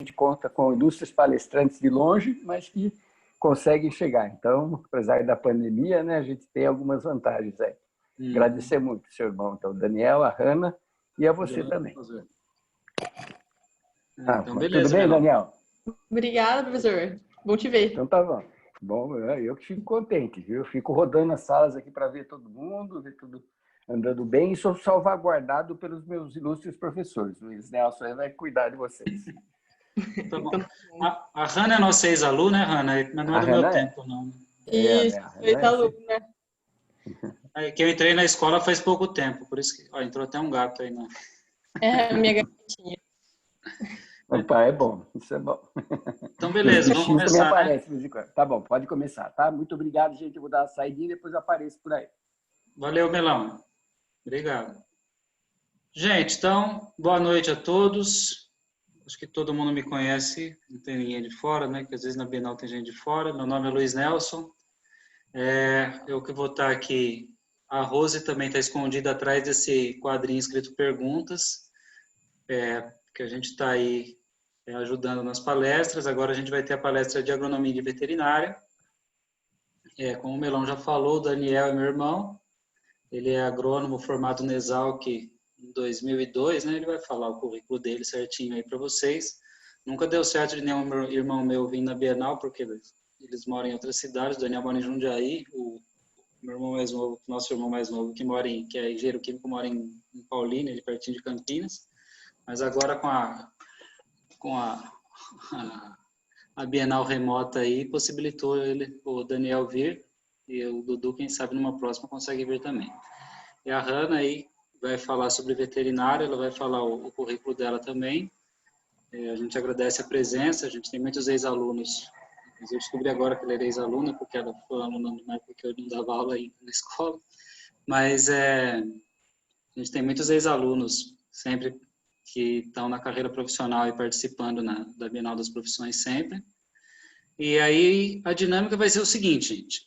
gente conta com ilustres palestrantes de longe, mas que conseguem chegar. Então, apesar da pandemia, né, a gente tem algumas vantagens aí. Agradecer muito, seu irmão, então, Daniel, a Hanna e a você também. Então, beleza, tudo bem, Daniel? Obrigada, professor. Bom te ver. Então tá bom. Bom, eu que fico contente, viu? Eu fico rodando as salas aqui para ver todo mundo, ver tudo andando bem, e sou salvaguardado pelos meus ilustres professores. O Luiz Nelson vai cuidar de vocês. Tá bom. A Hanna é nossa ex-aluna, né, Hanna? Mas não é do meu tempo, não. Isso, ex-aluna. Que eu entrei na escola faz pouco tempo, por isso que entrou até um gato aí. Né? É, a minha gatinha. Opa, é bom, isso é bom. Então, beleza, vamos começar, aparece, né? Tá bom, pode começar, tá? Muito obrigado, gente. Eu vou dar uma saidinha e depois eu apareço por aí. Valeu, Melão. Obrigado. Gente, então, boa noite a todos. Acho que todo mundo me conhece, não tem ninguém de fora, né? Que às vezes na Bienal tem gente de fora. Meu nome é Luiz Nelson. Eu que vou estar aqui. A Rose também está escondida atrás desse quadrinho escrito Perguntas, que a gente está aí ajudando nas palestras. Agora a gente vai ter a palestra de agronomia de veterinária. Como o Melão já falou, o Daniel é meu irmão. Ele é agrônomo formado no Exalc em 2002, né? Ele vai falar o currículo dele certinho aí para vocês. Nunca deu certo de nenhum irmão meu vir na Bienal, porque eles moram em outras cidades. O Daniel mora em Jundiaí, o meu irmão mais novo, nosso irmão mais novo, que é engenheiro químico, mora em Paulínia, ali pertinho de Campinas. Mas agora com a Bienal remota aí, possibilitou o Daniel vir, e o Dudu, quem sabe, numa próxima consegue vir também. E a Hanna aí vai falar sobre veterinária, ela vai falar o currículo dela também. A gente agradece a presença, a gente tem muitos ex-alunos. Eu descobri agora que ela era ex-aluna, porque ela foi aluna na época que eu não dava aula aí na escola. Mas a gente tem muitos ex-alunos, sempre que estão na carreira profissional e participando da Bienal das Profissões sempre. E aí a dinâmica vai ser o seguinte, gente.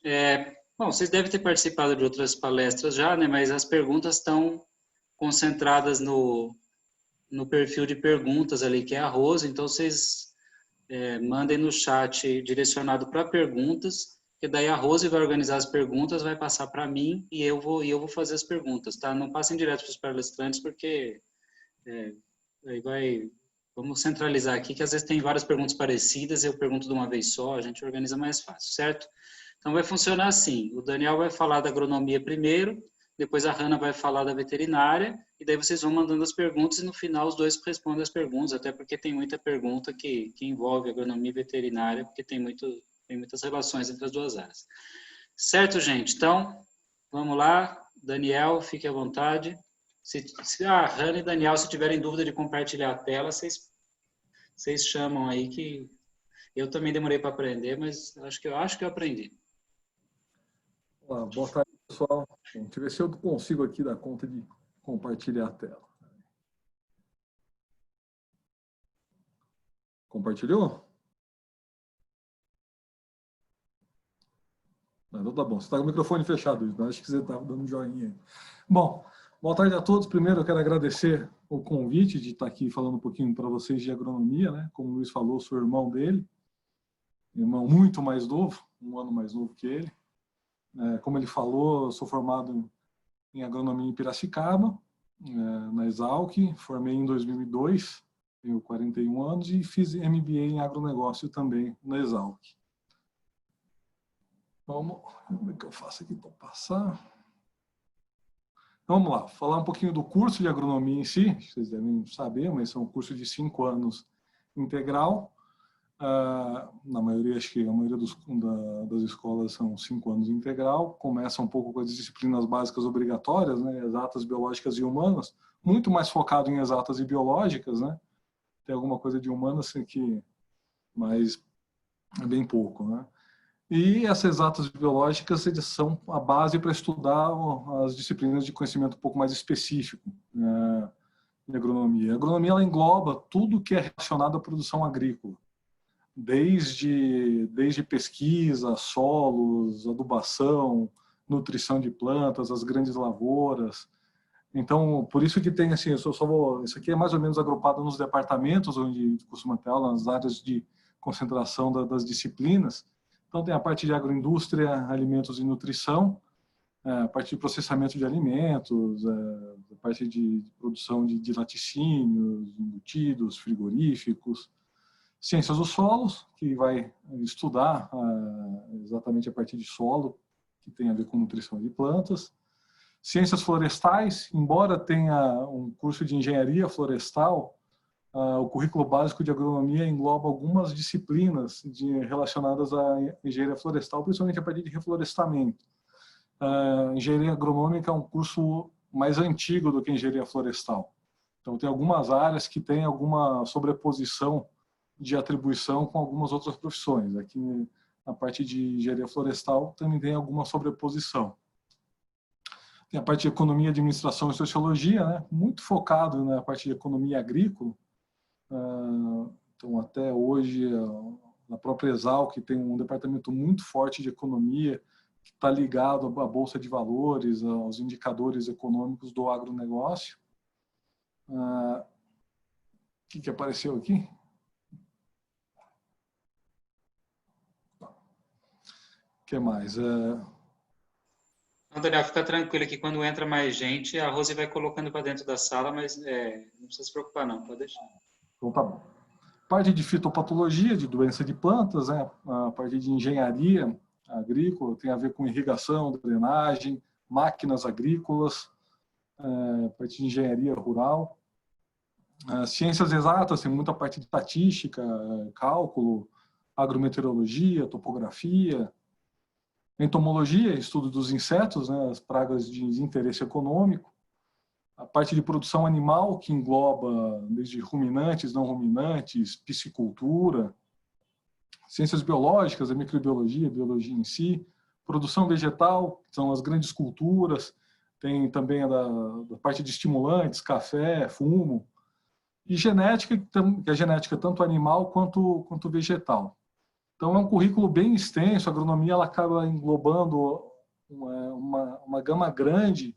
Bom, vocês devem ter participado de outras palestras já, né? Mas as perguntas estão concentradas no perfil de perguntas ali, que é a Rose. Então, vocês mandem no chat direcionado para perguntas, que daí a Rose vai organizar as perguntas, vai passar para mim e eu vou fazer as perguntas, tá? Não passem direto para os palestrantes, porque aí vamos centralizar aqui, que às vezes tem várias perguntas parecidas, eu pergunto de uma vez só, a gente organiza mais fácil, certo? Então vai funcionar assim, o Daniel vai falar da agronomia primeiro, depois a Hanna vai falar da veterinária, e daí vocês vão mandando as perguntas e no final os dois respondem as perguntas, até porque tem muita pergunta que envolve agronomia e veterinária, porque tem muitas relações entre as duas áreas. Certo, gente? Então, vamos lá. Daniel, fique à vontade. Se a Hanna e Daniel, se tiverem dúvida de compartilhar a tela, vocês chamam aí, que eu também demorei para aprender, mas acho que eu aprendi. Olá, boa tarde, pessoal. Deixa eu ver se eu consigo aqui dar conta de compartilhar a tela. Compartilhou? Não, tá bom. Você está com o microfone fechado, então acho que você estava dando joinha aí. Bom, boa tarde a todos. Primeiro, eu quero agradecer o convite de estar aqui falando um pouquinho para vocês de agronomia, né? Como o Luiz falou, sou irmão dele. Irmão muito mais novo, um ano mais novo que ele. Como ele falou, eu sou formado em agronomia em Piracicaba, na Exalc, formei em 2002, tenho 41 anos, e fiz MBA em agronegócio também na Exalc. Como é que eu faço aqui para passar? Então, vamos lá, falar um pouquinho do curso de agronomia em si, vocês devem saber, mas é um curso de 5 anos integral. Na maioria, acho que a maioria das escolas são 5 anos integral, começa um pouco com as disciplinas básicas obrigatórias, né, exatas, biológicas e humanas, muito mais focado em exatas e biológicas, né, tem alguma coisa de humanas que, mas é bem pouco, né. E essas exatas e biológicas, eles são a base para estudar as disciplinas de conhecimento um pouco mais específico, de agronomia. A agronomia, ela engloba tudo que é relacionado à produção agrícola, desde pesquisa, solos, adubação, nutrição de plantas, as grandes lavouras, Então, por isso que tem, assim, isso aqui é mais ou menos agrupado nos departamentos, onde costuma ter aula, nas áreas de concentração das disciplinas. Então, tem a parte de agroindústria, alimentos e nutrição, a parte de processamento de alimentos, a parte de produção de laticínios, embutidos, frigoríficos, ciências dos solos, que vai estudar exatamente a parte de solo, que tem a ver com nutrição de plantas. Ciências florestais, embora tenha um curso de engenharia florestal, o currículo básico de agronomia engloba algumas disciplinas relacionadas à engenharia florestal, principalmente a partir de reflorestamento. Engenharia agronômica é um curso mais antigo do que engenharia florestal. Então, tem algumas áreas que têm alguma sobreposição de atribuição com algumas outras profissões. Aqui, na parte de engenharia florestal, também tem alguma sobreposição. Tem a parte de economia, administração e sociologia, né? Muito focado na parte de economia agrícola. Então, até hoje, na própria Exalc, tem um departamento muito forte de economia, que está ligado à Bolsa de Valores, aos indicadores econômicos do agronegócio. O que apareceu aqui? O que mais? Não, Daniel, fica tranquilo que quando entra mais gente, a Rose vai colocando para dentro da sala, mas não precisa se preocupar não, pode deixar. Então tá bom. Parte de fitopatologia, de doença de plantas, né? A parte de engenharia agrícola, tem a ver com irrigação, drenagem, máquinas agrícolas, parte de engenharia rural. Ciências exatas, tem muita parte de estatística, cálculo, agrometeorologia, topografia. Entomologia, estudo dos insetos, né, as pragas de interesse econômico. A parte de produção animal, que engloba desde ruminantes, não ruminantes, piscicultura. Ciências biológicas, a microbiologia, a biologia em si. Produção vegetal, que são as grandes culturas. Tem também da parte de estimulantes, café, fumo. E genética, que é genética tanto animal quanto vegetal. Então, é um currículo bem extenso, a agronomia ela acaba englobando uma gama grande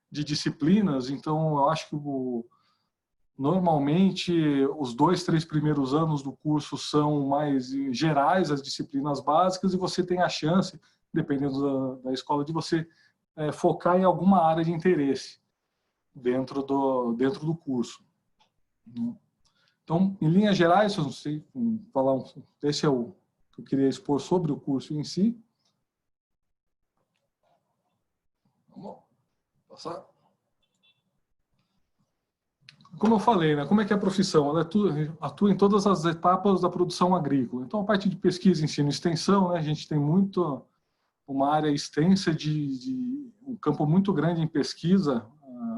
de disciplinas, então eu acho que normalmente os 2, 3 primeiros anos do curso são mais gerais, as disciplinas básicas, e você tem a chance, dependendo da escola, de você focar em alguma área de interesse dentro do curso. Então, em linhas gerais, eu não sei falar, esse é o que eu queria expor sobre o curso em si. Vamos passar. Como eu falei, né, como é que é a profissão? Ela atua em todas as etapas da produção agrícola. Então, a parte de pesquisa, ensino e extensão, né, a gente tem uma área extensa um campo muito grande em pesquisa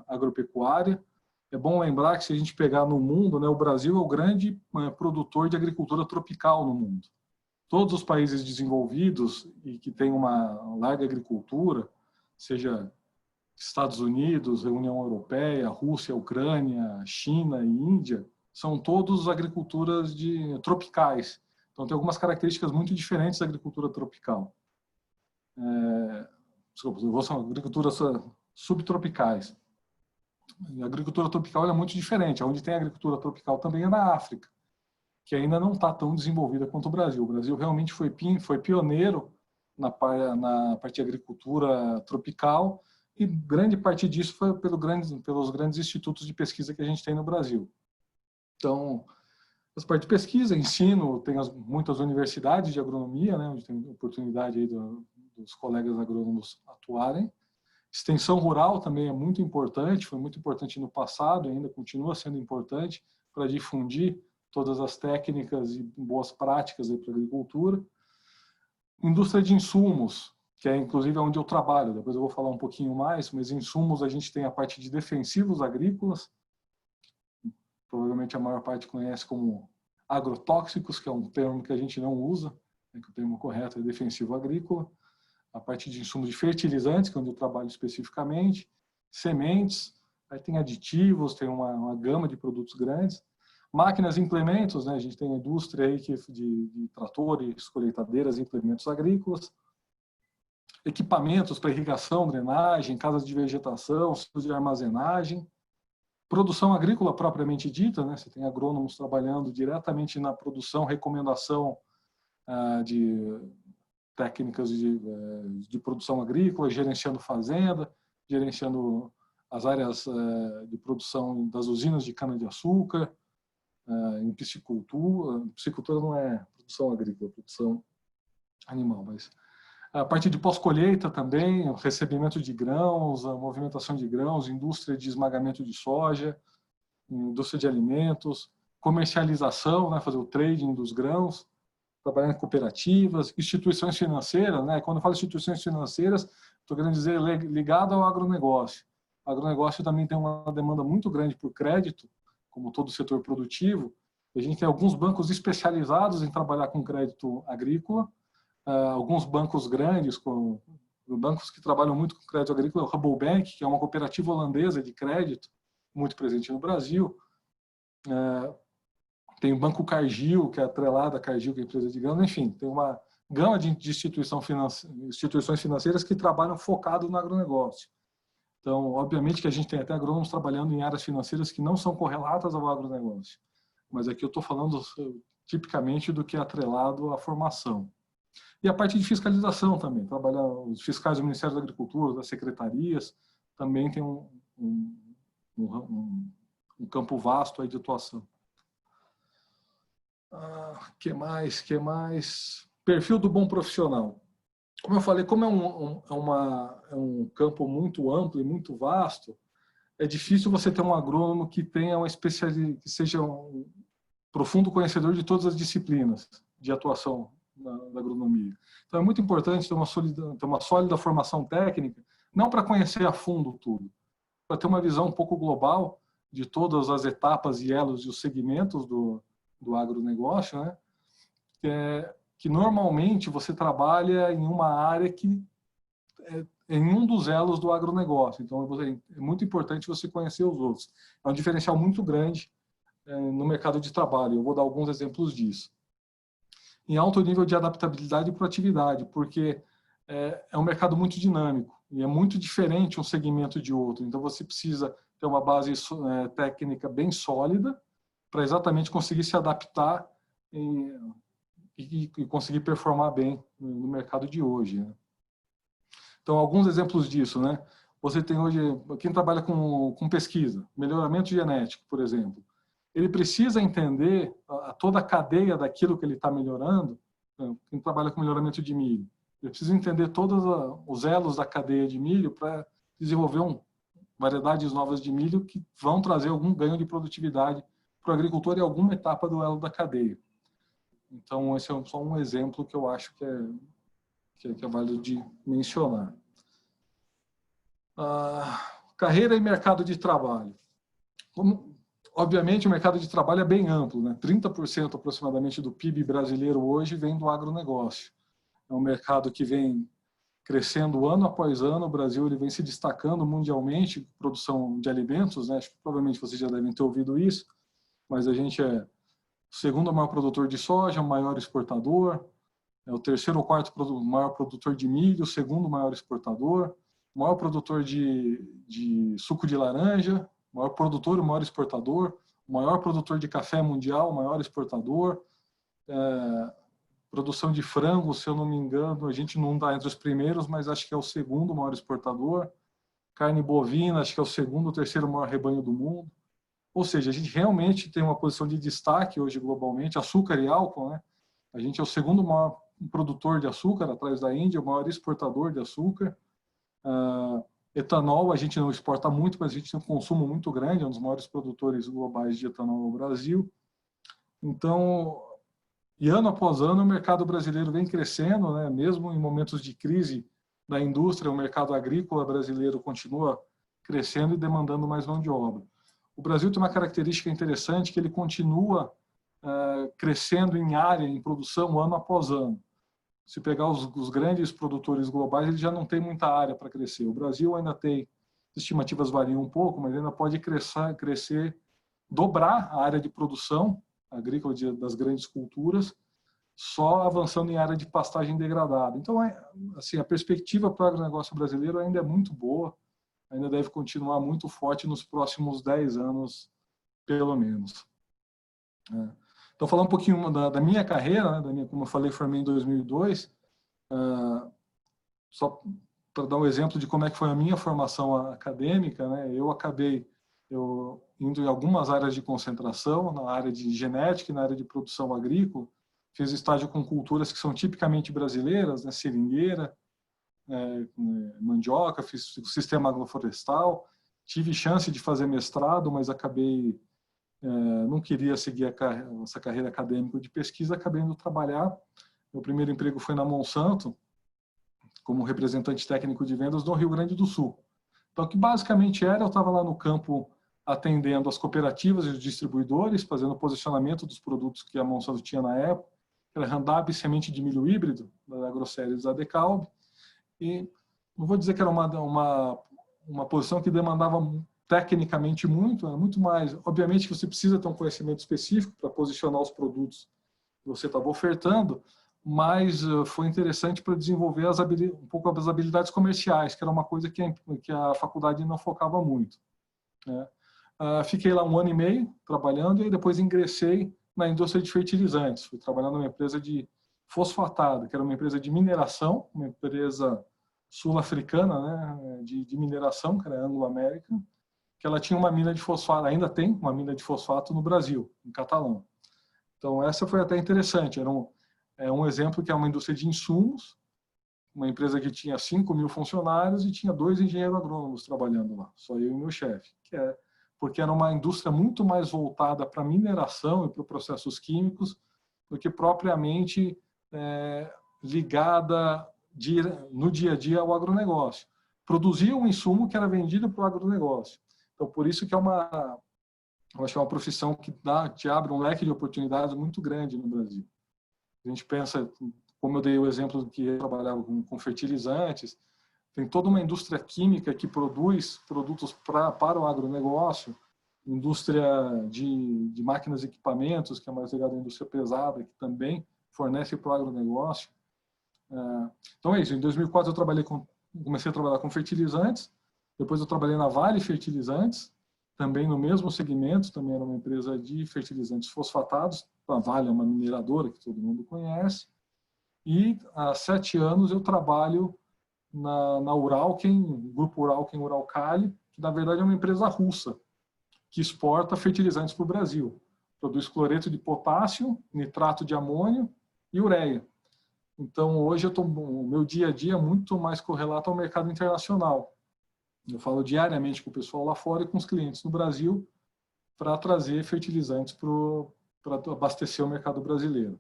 agropecuária. É bom lembrar que, se a gente pegar no mundo, né, o Brasil é o grande produtor de agricultura tropical no mundo. Todos os países desenvolvidos e que têm uma larga agricultura, seja Estados Unidos, União Europeia, Rússia, Ucrânia, China e Índia, são todos agriculturas tropicais. Então, tem algumas características muito diferentes da agricultura tropical. São agriculturas subtropicais. A agricultura tropical é muito diferente. Onde tem agricultura tropical também é na África, que ainda não está tão desenvolvida quanto o Brasil. O Brasil realmente foi pioneiro na parte de agricultura tropical, e grande parte disso foi pelos grandes institutos de pesquisa que a gente tem no Brasil. Então, as partes de pesquisa, ensino, tem muitas universidades de agronomia, né, onde tem oportunidade aí dos colegas agrônomos atuarem. Extensão rural também é muito importante, foi muito importante no passado, ainda continua sendo importante para difundir todas as técnicas e boas práticas para a agricultura. Indústria de insumos, que é inclusive onde eu trabalho, depois eu vou falar um pouquinho mais, mas insumos a gente tem a parte de defensivos agrícolas, provavelmente a maior parte conhece como agrotóxicos, que é um termo que a gente não usa, que o termo correto é defensivo agrícola. A parte de insumos de fertilizantes, que é onde eu trabalho especificamente, sementes, aí tem aditivos, tem uma gama de produtos grandes. Máquinas e implementos, né? A gente tem a indústria aí de tratores, colheitadeiras e implementos agrícolas. equipamentos para irrigação, drenagem, casas de vegetação, centros de armazenagem, produção agrícola propriamente dita, né? Você tem agrônomos trabalhando diretamente na produção, recomendação de técnicas de produção agrícola, gerenciando fazenda, gerenciando as áreas de produção das usinas de cana-de-açúcar, em piscicultura. Piscicultura não é produção agrícola, é produção animal, mas a parte de pós-colheita também, o recebimento de grãos, a movimentação de grãos, indústria de esmagamento de soja, indústria de alimentos, comercialização, né, fazer o trading dos grãos, trabalhar em cooperativas, instituições financeiras, né? Quando eu falo instituições financeiras, estou querendo dizer ligado ao agronegócio. O agronegócio também tem uma demanda muito grande por crédito, como todo o setor produtivo. A gente tem alguns bancos especializados em trabalhar com crédito agrícola, alguns bancos grandes, bancos que trabalham muito com crédito agrícola, o Rabobank, que é uma cooperativa holandesa de crédito, muito presente no Brasil. Tem o Banco Cargill, que é atrelado a Cargill, que é a empresa de grãos. Enfim, tem uma gama de instituições financeiras que trabalham focado no agronegócio. Então, obviamente que a gente tem até agrônomos trabalhando em áreas financeiras que não são correlatas ao agronegócio. Mas aqui eu estou falando tipicamente do que é atrelado à formação. E a parte de fiscalização também. Trabalhar os fiscais do Ministério da Agricultura, das secretarias, também tem um campo vasto aí de atuação. Que mais? Perfil do bom profissional. Como eu falei, como é um campo muito amplo e muito vasto, é difícil você ter um agrônomo que tenha que seja um profundo conhecedor de todas as disciplinas de atuação da agronomia. Então é muito importante ter uma sólida formação técnica, não para conhecer a fundo tudo, para ter uma visão um pouco global de todas as etapas e elos e os segmentos do agronegócio, né? Que normalmente você trabalha em uma área que em um dos elos do agronegócio. Então é muito importante você conhecer os outros. É um diferencial muito grande no mercado de trabalho. Eu vou dar alguns exemplos disso. Em alto nível de adaptabilidade e proatividade, porque é um mercado muito dinâmico e é muito diferente um segmento de outro. Então você precisa ter uma base técnica bem sólida para exatamente conseguir se adaptar e conseguir performar bem no mercado de hoje, né? Então, alguns exemplos disso, né? Você tem hoje, quem trabalha com pesquisa, melhoramento genético, por exemplo, ele precisa entender toda a cadeia daquilo que ele está melhorando. Quem trabalha com melhoramento de milho, ele precisa entender todos os elos da cadeia de milho para desenvolver variedades novas de milho que vão trazer algum ganho de produtividade para o agricultor em alguma etapa do elo da cadeia. Então, esse é só um exemplo que eu acho que é válido de mencionar. Carreira e mercado de trabalho. Obviamente, o mercado de trabalho é bem amplo, né? 30% aproximadamente do PIB brasileiro hoje vem do agronegócio. É um mercado que vem crescendo ano após ano. O Brasil ele vem se destacando mundialmente, produção de alimentos, né? Acho que provavelmente vocês já devem ter ouvido isso, mas a gente é o segundo maior produtor de soja, o maior exportador, é o terceiro ou quarto maior produtor de milho, o segundo maior exportador, o maior produtor de suco de laranja, o maior produtor, o maior exportador, o maior produtor de café mundial, o maior exportador, produção de frango, se eu não me engano, a gente não está entre os primeiros, mas acho que é o segundo maior exportador, carne bovina, acho que é o segundo ou terceiro maior rebanho do mundo. Ou seja, a gente realmente tem uma posição de destaque hoje globalmente, açúcar e álcool, né? A gente é o segundo maior produtor de açúcar, atrás da Índia, o maior exportador de açúcar. Etanol a gente não exporta muito, mas a gente tem um consumo muito grande, é um dos maiores produtores globais de etanol no Brasil. Então, e ano após ano o mercado brasileiro vem crescendo, né? Mesmo em momentos de crise da indústria, o mercado agrícola brasileiro continua crescendo e demandando mais mão de obra. O Brasil tem uma característica interessante, que ele continua crescendo em área, em produção, ano após ano. Se pegar os grandes produtores globais, eles já não têm muita área para crescer. O Brasil ainda tem, as estimativas variam um pouco, mas ainda pode crescer, dobrar a área de produção agrícola das grandes culturas só avançando em área de pastagem degradada. Então, assim, a perspectiva para o agronegócio brasileiro ainda é muito boa, ainda deve continuar muito forte nos próximos 10 anos, pelo menos. Então, falar um pouquinho da minha carreira, né, como eu falei, formei em 2002, só para dar um exemplo de como é que foi a minha formação acadêmica, né, eu indo em algumas áreas de concentração, na área de genética e na área de produção agrícola, fiz estágio com culturas que são tipicamente brasileiras, né, seringueira, mandioca, fiz o sistema agroflorestal, tive chance de fazer mestrado, mas acabei, não queria seguir essa carreira acadêmica de pesquisa, acabei indo trabalhar. Meu primeiro emprego foi na Monsanto, como representante técnico de vendas no Rio Grande do Sul. Então, o que basicamente eu estava lá no campo atendendo as cooperativas e os distribuidores, fazendo o posicionamento dos produtos que a Monsanto tinha na época, que era Roundup, semente de milho híbrido, da Agroceres da Decalb. E não vou dizer que era uma posição que demandava tecnicamente muito, era muito mais. Obviamente que você precisa ter um conhecimento específico para posicionar os produtos que você estava ofertando, mas foi interessante para desenvolver um pouco as habilidades comerciais, que era uma coisa que a faculdade não focava muito, né? Fiquei lá 1 ano e meio trabalhando e depois ingressei na indústria de fertilizantes. Fui trabalhar numa empresa de fosfatado, que era uma empresa de mineração, uma empresa sul-africana, né, de mineração, que era a Anglo American, que ela tinha uma mina de fosfato, ainda tem uma mina de fosfato no Brasil, em Catalão. Então, essa foi até interessante. Era um exemplo que é uma indústria de insumos, uma empresa que tinha 5.000 funcionários e tinha 2 engenheiros agrônomos trabalhando lá, só eu e meu chefe, porque era uma indústria muito mais voltada para mineração e para processos químicos do que propriamente ligada no dia a dia ao agronegócio. Produzia um insumo que era vendido para o agronegócio. Então, por isso que eu acho que é uma profissão que te abre um leque de oportunidades muito grande no Brasil. A gente pensa, como eu dei o exemplo que eu trabalhava com fertilizantes, tem toda uma indústria química que produz produtos para o agronegócio, indústria de máquinas e equipamentos, que é mais ligada à indústria pesada, que também fornece para o agronegócio. Então é isso, em 2004 eu comecei a trabalhar com fertilizantes, depois eu trabalhei na Vale Fertilizantes, também no mesmo segmento, também era uma empresa de fertilizantes fosfatados, a Vale é uma mineradora que todo mundo conhece, e há 7 anos eu trabalho na Uralken, Grupo Uralken Uralkali, que na verdade é uma empresa russa, que exporta fertilizantes para o Brasil. Produz cloreto de potássio, nitrato de amônio e ureia. Então, hoje o meu dia a dia é muito mais correlato ao mercado internacional. Eu falo diariamente com o pessoal lá fora e com os clientes no Brasil para trazer fertilizantes para abastecer o mercado brasileiro.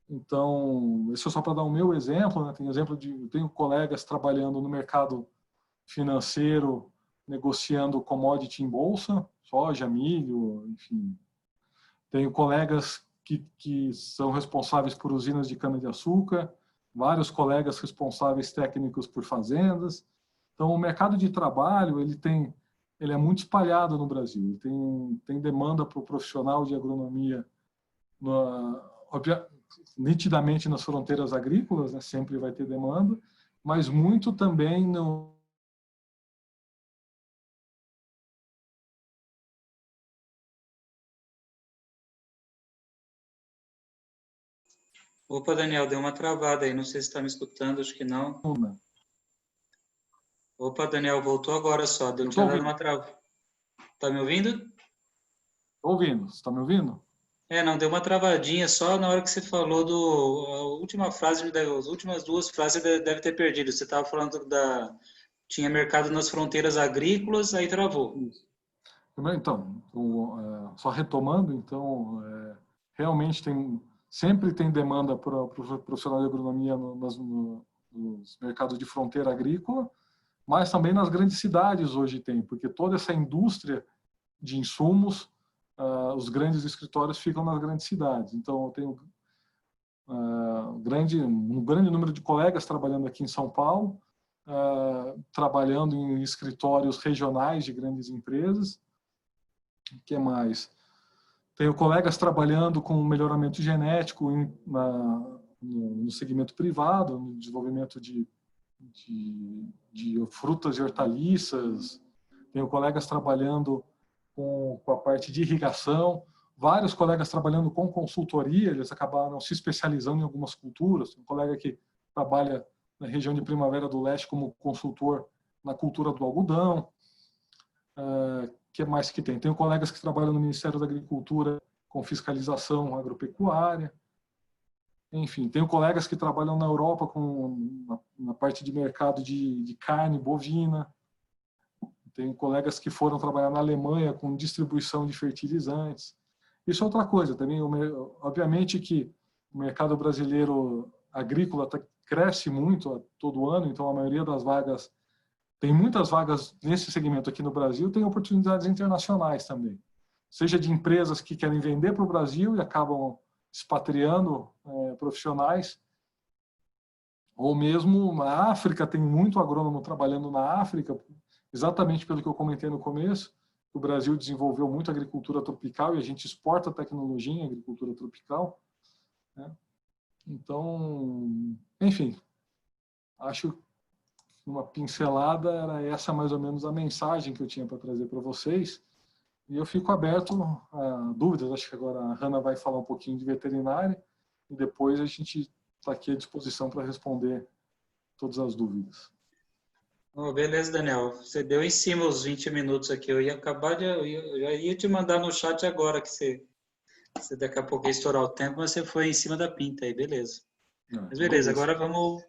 Então, isso é só para dar o meu exemplo, né? Tenho colegas trabalhando no mercado financeiro, negociando commodity em bolsa, soja, milho, enfim. Tenho colegas que são responsáveis por usinas de cana-de-açúcar, vários colegas responsáveis técnicos por fazendas. Então, o mercado de trabalho ele é muito espalhado no Brasil. Tem demanda para o profissional de agronomia nitidamente nas fronteiras agrícolas, né? Sempre vai ter demanda, mas muito também no Opa, Daniel, deu uma travada aí, não sei se está me escutando, acho que não. Opa, Daniel, voltou agora só, tinha dado uma trava. Tá me ouvindo? Estou ouvindo, você está me ouvindo? Não, deu uma travadinha só na hora que você falou a última frase, as últimas 2 frases você deve ter perdido. Você estava falando tinha mercado nas fronteiras agrícolas, aí travou. Então, só retomando, então, realmente sempre tem demanda para o profissional de agronomia nos mercados de fronteira agrícola, mas também nas grandes cidades hoje tem, porque toda essa indústria de insumos, os grandes escritórios ficam nas grandes cidades. Então, eu tenho um grande número de colegas trabalhando aqui em São Paulo, trabalhando em escritórios regionais de grandes empresas. O que mais? Tenho colegas trabalhando com melhoramento genético no segmento privado, no desenvolvimento de frutas e hortaliças. Tenho colegas trabalhando com a parte de irrigação. Vários colegas trabalhando com consultoria, eles acabaram se especializando em algumas culturas. Tem um colega que trabalha na região de Primavera do Leste como consultor na cultura do algodão. Que mais que tem? Tenho colegas que trabalham no Ministério da Agricultura com fiscalização agropecuária. Enfim, tenho colegas que trabalham na Europa na parte de mercado de carne bovina. Tenho colegas que foram trabalhar na Alemanha com distribuição de fertilizantes. Isso é outra coisa também. Obviamente que o mercado brasileiro agrícola cresce muito todo ano, então a maioria das vagas, tem muitas vagas nesse segmento aqui no Brasil, tem oportunidades internacionais também. Seja de empresas que querem vender para o Brasil e acabam expatriando profissionais, ou mesmo na África, tem muito agrônomo trabalhando na África, exatamente pelo que eu comentei no começo. O Brasil desenvolveu muito agricultura tropical e a gente exporta tecnologia em agricultura tropical, né? Então, enfim, acho que uma pincelada era essa mais ou menos a mensagem que eu tinha para trazer para vocês. E eu fico aberto a dúvidas. Acho que agora a Hanna vai falar um pouquinho de veterinária e depois a gente está aqui à disposição para responder todas as dúvidas. Oh, beleza, Daniel. Você deu em cima os 20 minutos aqui. Eu já ia te mandar no chat agora que você daqui a pouco ia estourar o tempo, mas você foi em cima da pinta aí, beleza. Mas beleza, agora vamos...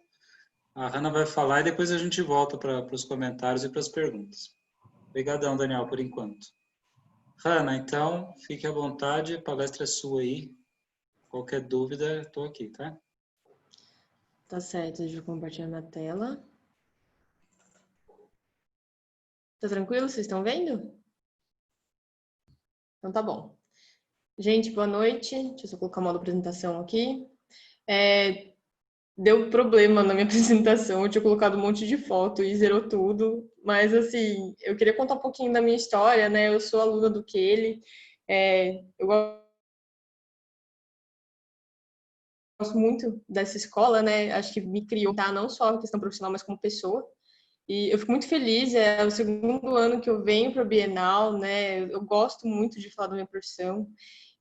A Hanna vai falar e depois a gente volta para os comentários e para as perguntas. Obrigadão, Daniel, por enquanto. Hanna, então, fique à vontade, a palestra é sua aí. Qualquer dúvida, estou aqui, tá? Tá certo, deixa eu compartilhar na tela. Tá tranquilo? Vocês estão vendo? Então tá bom. Gente, boa noite. Deixa eu só colocar o modo apresentação aqui. Deu problema na minha apresentação, eu tinha colocado um monte de foto e zerou tudo, mas assim, eu queria contar um pouquinho da minha história, né? Eu sou aluna do Kelly, eu gosto muito dessa escola, né? Acho que me criou, tá? Não só a questão profissional, mas como pessoa. E eu fico muito feliz, é o segundo ano que eu venho para a Bienal, né? Eu gosto muito de falar da minha profissão.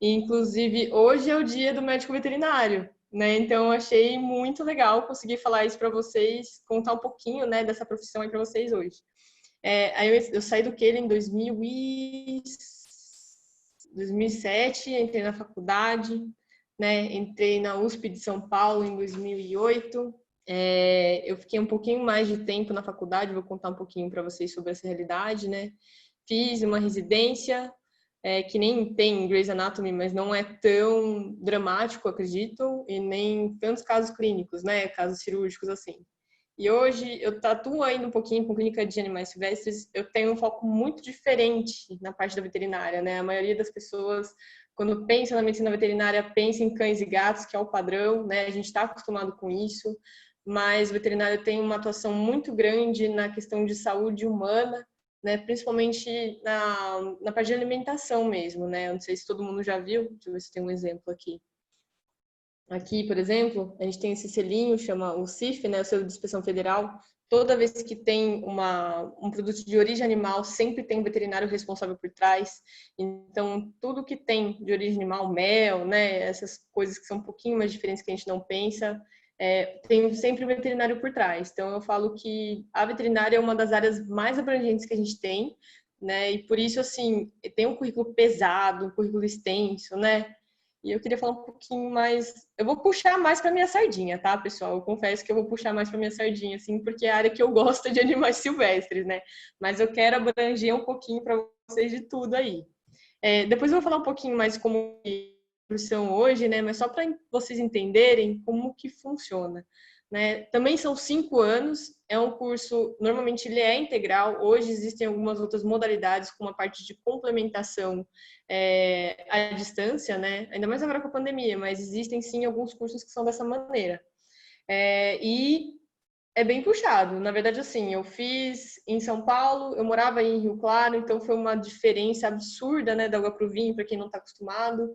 E, inclusive, hoje é o dia do médico veterinário, né? Então, eu achei muito legal conseguir falar isso para vocês, contar um pouquinho, né, dessa profissão aí para vocês hoje. Aí eu saí do Kelly em 2007, entrei na faculdade, né? Entrei na USP de São Paulo em 2008. Eu fiquei um pouquinho mais de tempo na faculdade, vou contar um pouquinho para vocês sobre essa realidade, né? Fiz uma residência, que nem tem Grey's Anatomy, mas não é tão dramático, acredito, e nem tantos casos clínicos, né? Casos cirúrgicos assim. E hoje eu atuo ainda um pouquinho com clínica de animais silvestres, eu tenho um foco muito diferente na parte da veterinária, né? A maioria das pessoas, quando pensa na medicina veterinária, pensa em cães e gatos, que é o padrão, né? A gente está acostumado com isso, mas o veterinário tem uma atuação muito grande na questão de saúde humana, né? Principalmente na parte de alimentação mesmo, né? Eu não sei se todo mundo já viu, deixa eu ver se tem um exemplo aqui. Aqui, por exemplo, a gente tem esse selinho, chama o CIF, né, o selo de inspeção federal. Toda vez que tem um produto de origem animal, sempre tem um veterinário responsável por trás. Então, tudo que tem de origem animal, mel, né, essas coisas que são um pouquinho mais diferentes que a gente não pensa, tem sempre um veterinário por trás. Então, eu falo que a veterinária é uma das áreas mais abrangentes que a gente tem, né, e por isso, assim, tem um currículo pesado, um currículo extenso, né. E eu queria falar um pouquinho mais... Eu vou puxar mais para minha sardinha, tá, pessoal? Eu confesso que eu vou puxar mais para minha sardinha, assim, porque é a área que eu gosto de animais silvestres, né? Mas eu quero abranger um pouquinho para vocês de tudo aí. Depois eu vou falar um pouquinho mais como profissão hoje, né? Mas só para vocês entenderem como que funciona, né? Também são 5 anos, é um curso, normalmente ele é integral, hoje existem algumas outras modalidades, como a parte de complementação à distância, né? Ainda mais agora com a pandemia, mas existem sim alguns cursos que são dessa maneira. E É bem puxado. Na verdade, assim, eu fiz em São Paulo, eu morava em Rio Claro, então foi uma diferença absurda, né, da água pro vinho, para quem não está acostumado.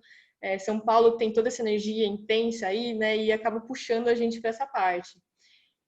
São Paulo tem toda essa energia intensa aí, né, e acaba puxando a gente para essa parte.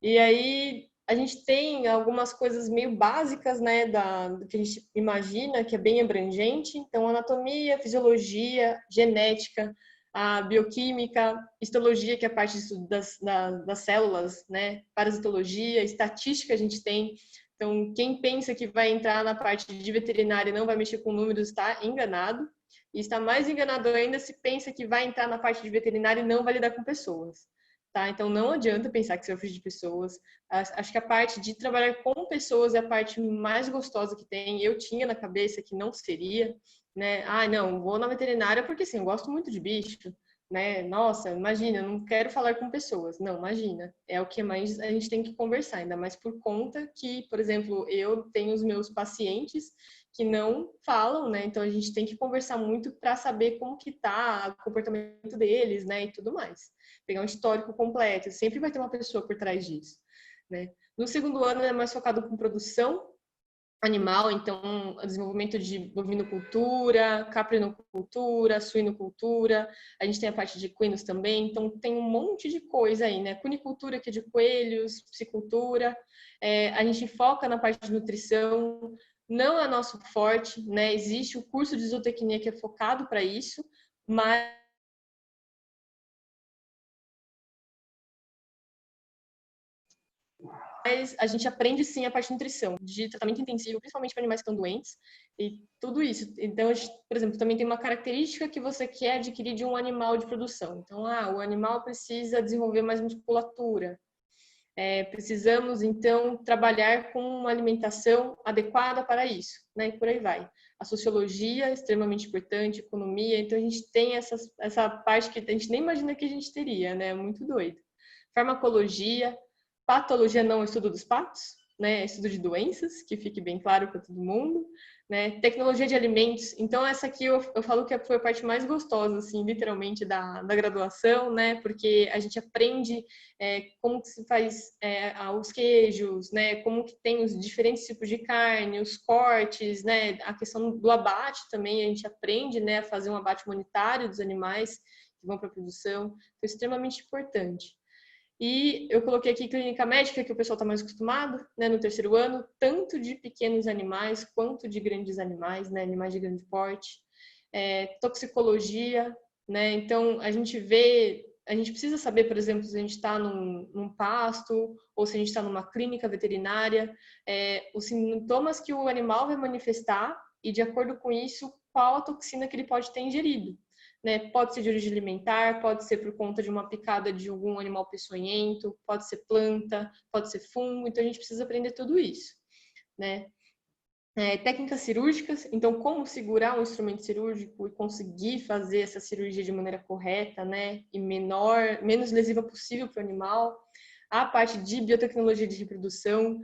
E aí a gente tem algumas coisas meio básicas, né, do que a gente imagina, que é bem abrangente. Então, anatomia, fisiologia, genética, a bioquímica, histologia, que é a parte das células, né, parasitologia, estatística a gente tem. Então, quem pensa que vai entrar na parte de veterinária e não vai mexer com números está enganado. E está mais enganado ainda se pensa que vai entrar na parte de veterinária e não vai lidar com pessoas. Tá? Então, não adianta pensar que você vai fugir de pessoas. Acho que a parte de trabalhar com pessoas é a parte mais gostosa que tem. Eu tinha na cabeça que não seria, né? Ah, não, vou na veterinária porque, assim, eu gosto muito de bicho, né? Nossa, imagina, eu não quero falar com pessoas. Não, imagina. É o que mais a gente tem que conversar, ainda mais por conta que, por exemplo, eu tenho os meus pacientes que não falam, né? Então, a gente tem que conversar muito para saber como que tá o comportamento deles, né? E tudo mais. Pegar um histórico completo, sempre vai ter uma pessoa por trás disso, né? No segundo ano é mais focado com produção animal, então desenvolvimento de bovinocultura, caprinocultura, suinocultura, a gente tem a parte de equinos também, então tem um monte de coisa aí, né? Cunicultura, que é de coelhos, piscicultura, a gente foca na parte de nutrição, não é nosso forte, né? Existe o curso de zootecnia que é focado para isso, mas a gente aprende sim a parte de nutrição, de tratamento intensivo, principalmente para animais que estão doentes, e tudo isso. Então, a gente, por exemplo, também tem uma característica que você quer adquirir de um animal de produção. Então, o animal precisa desenvolver mais musculatura. Precisamos, então, trabalhar com uma alimentação adequada para isso, né? E por aí vai. A sociologia é extremamente importante, economia, então a gente tem essa parte que a gente nem imagina que a gente teria, né? Muito doido. Farmacologia, patologia não é estudo dos patos, né? É estudo de doenças, que fique bem claro para todo mundo, né? Tecnologia de alimentos. Então, essa aqui eu falo que foi a parte mais gostosa, assim, literalmente, da graduação, né? Porque a gente aprende como que se faz os queijos, né? Como que tem os diferentes tipos de carne, os cortes, né? A questão do abate também, a gente aprende, né? A fazer um abate humanitário dos animais que vão para a produção. É extremamente importante. E eu coloquei aqui clínica médica, que o pessoal está mais acostumado, né, no terceiro ano, tanto de pequenos animais quanto de grandes animais, né, animais de grande porte. Toxicologia, né, então a gente precisa saber, por exemplo, se a gente está num pasto ou se a gente está numa clínica veterinária, os sintomas que o animal vai manifestar e, de acordo com isso, qual a toxina que ele pode ter ingerido. Né? Pode ser de origem alimentar, pode ser por conta de uma picada de algum animal peçonhento, pode ser planta, pode ser fungo, então a gente precisa aprender tudo isso, né? Técnicas cirúrgicas, então como segurar um instrumento cirúrgico e conseguir fazer essa cirurgia de maneira correta, né? E menos lesiva possível para o animal. A parte de biotecnologia de reprodução,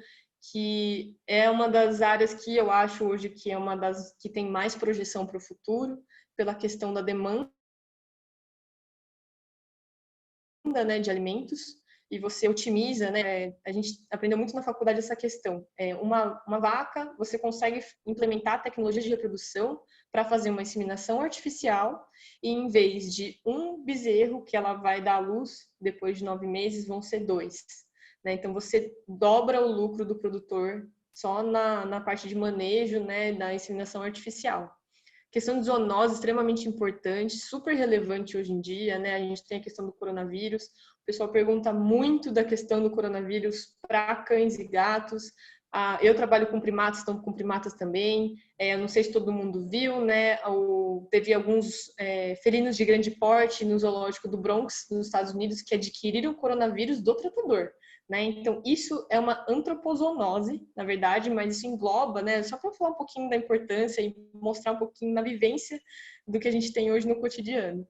que é uma das áreas que eu acho hoje que é uma das que tem mais projeção para o futuro, pela questão da demanda, né, de alimentos, e você otimiza, né? A gente aprendeu muito na faculdade essa questão. Uma vaca, você consegue implementar a tecnologia de reprodução para fazer uma inseminação artificial, e em vez de um bezerro que ela vai dar à luz depois de 9 meses, vão ser 2. Né? Então, você dobra o lucro do produtor só na parte de manejo, né, da inseminação artificial. Questão de zoonose extremamente importante, super relevante hoje em dia, né? A gente tem a questão do coronavírus. O pessoal pergunta muito da questão do coronavírus para cães e gatos. Eu trabalho com primatas, então com primatas também. Eu não sei se todo mundo viu, né? Teve alguns felinos de grande porte no zoológico do Bronx, nos Estados Unidos, que adquiriram o coronavírus do tratador. Né? Então, isso é uma antropozoonose, na verdade, mas isso engloba, né? Só para falar um pouquinho da importância e mostrar um pouquinho da vivência do que a gente tem hoje no cotidiano.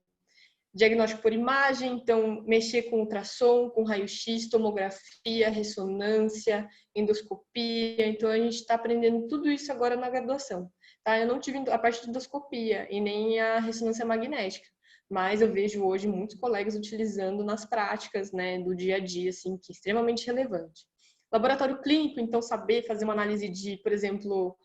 Diagnóstico por imagem, então, mexer com ultrassom, com raio-x, tomografia, ressonância, endoscopia. Então, a gente está aprendendo tudo isso agora na graduação. Tá? Eu não tive a parte de endoscopia e nem a ressonância magnética, mas eu vejo hoje muitos colegas utilizando nas práticas, né, do dia a dia, assim, que é extremamente relevante. Laboratório clínico, então saber fazer uma análise de, por exemplo,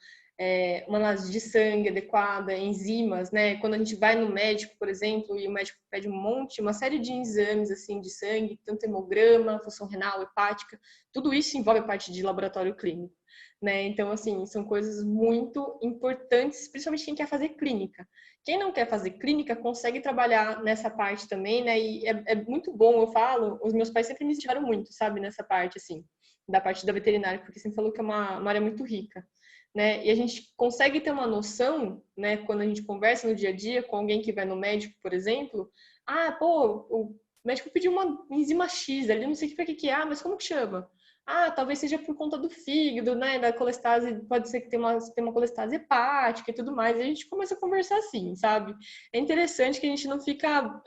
uma análise de sangue adequada, enzimas, né? Quando a gente vai no médico, por exemplo, e o médico pede uma série de exames assim de sangue, tanto hemograma, função renal, hepática, tudo isso envolve a parte de laboratório clínico, né? Então, assim, são coisas muito importantes, principalmente quem quer fazer clínica. Quem não quer fazer clínica consegue trabalhar nessa parte também, né? E é muito bom, eu falo, os meus pais sempre me incentivaram muito, sabe, nessa parte, assim, da parte da veterinária, porque sempre falou que é uma área muito rica. Né? E a gente consegue ter uma noção, né, quando a gente conversa no dia a dia com alguém que vai no médico, por exemplo, o médico pediu uma enzima X, ali não sei o que é, mas como que chama? Talvez seja por conta do fígado, né, da colestase, pode ser que tenha uma colestase hepática e tudo mais, e a gente começa a conversar assim, sabe? É interessante que a gente não fica,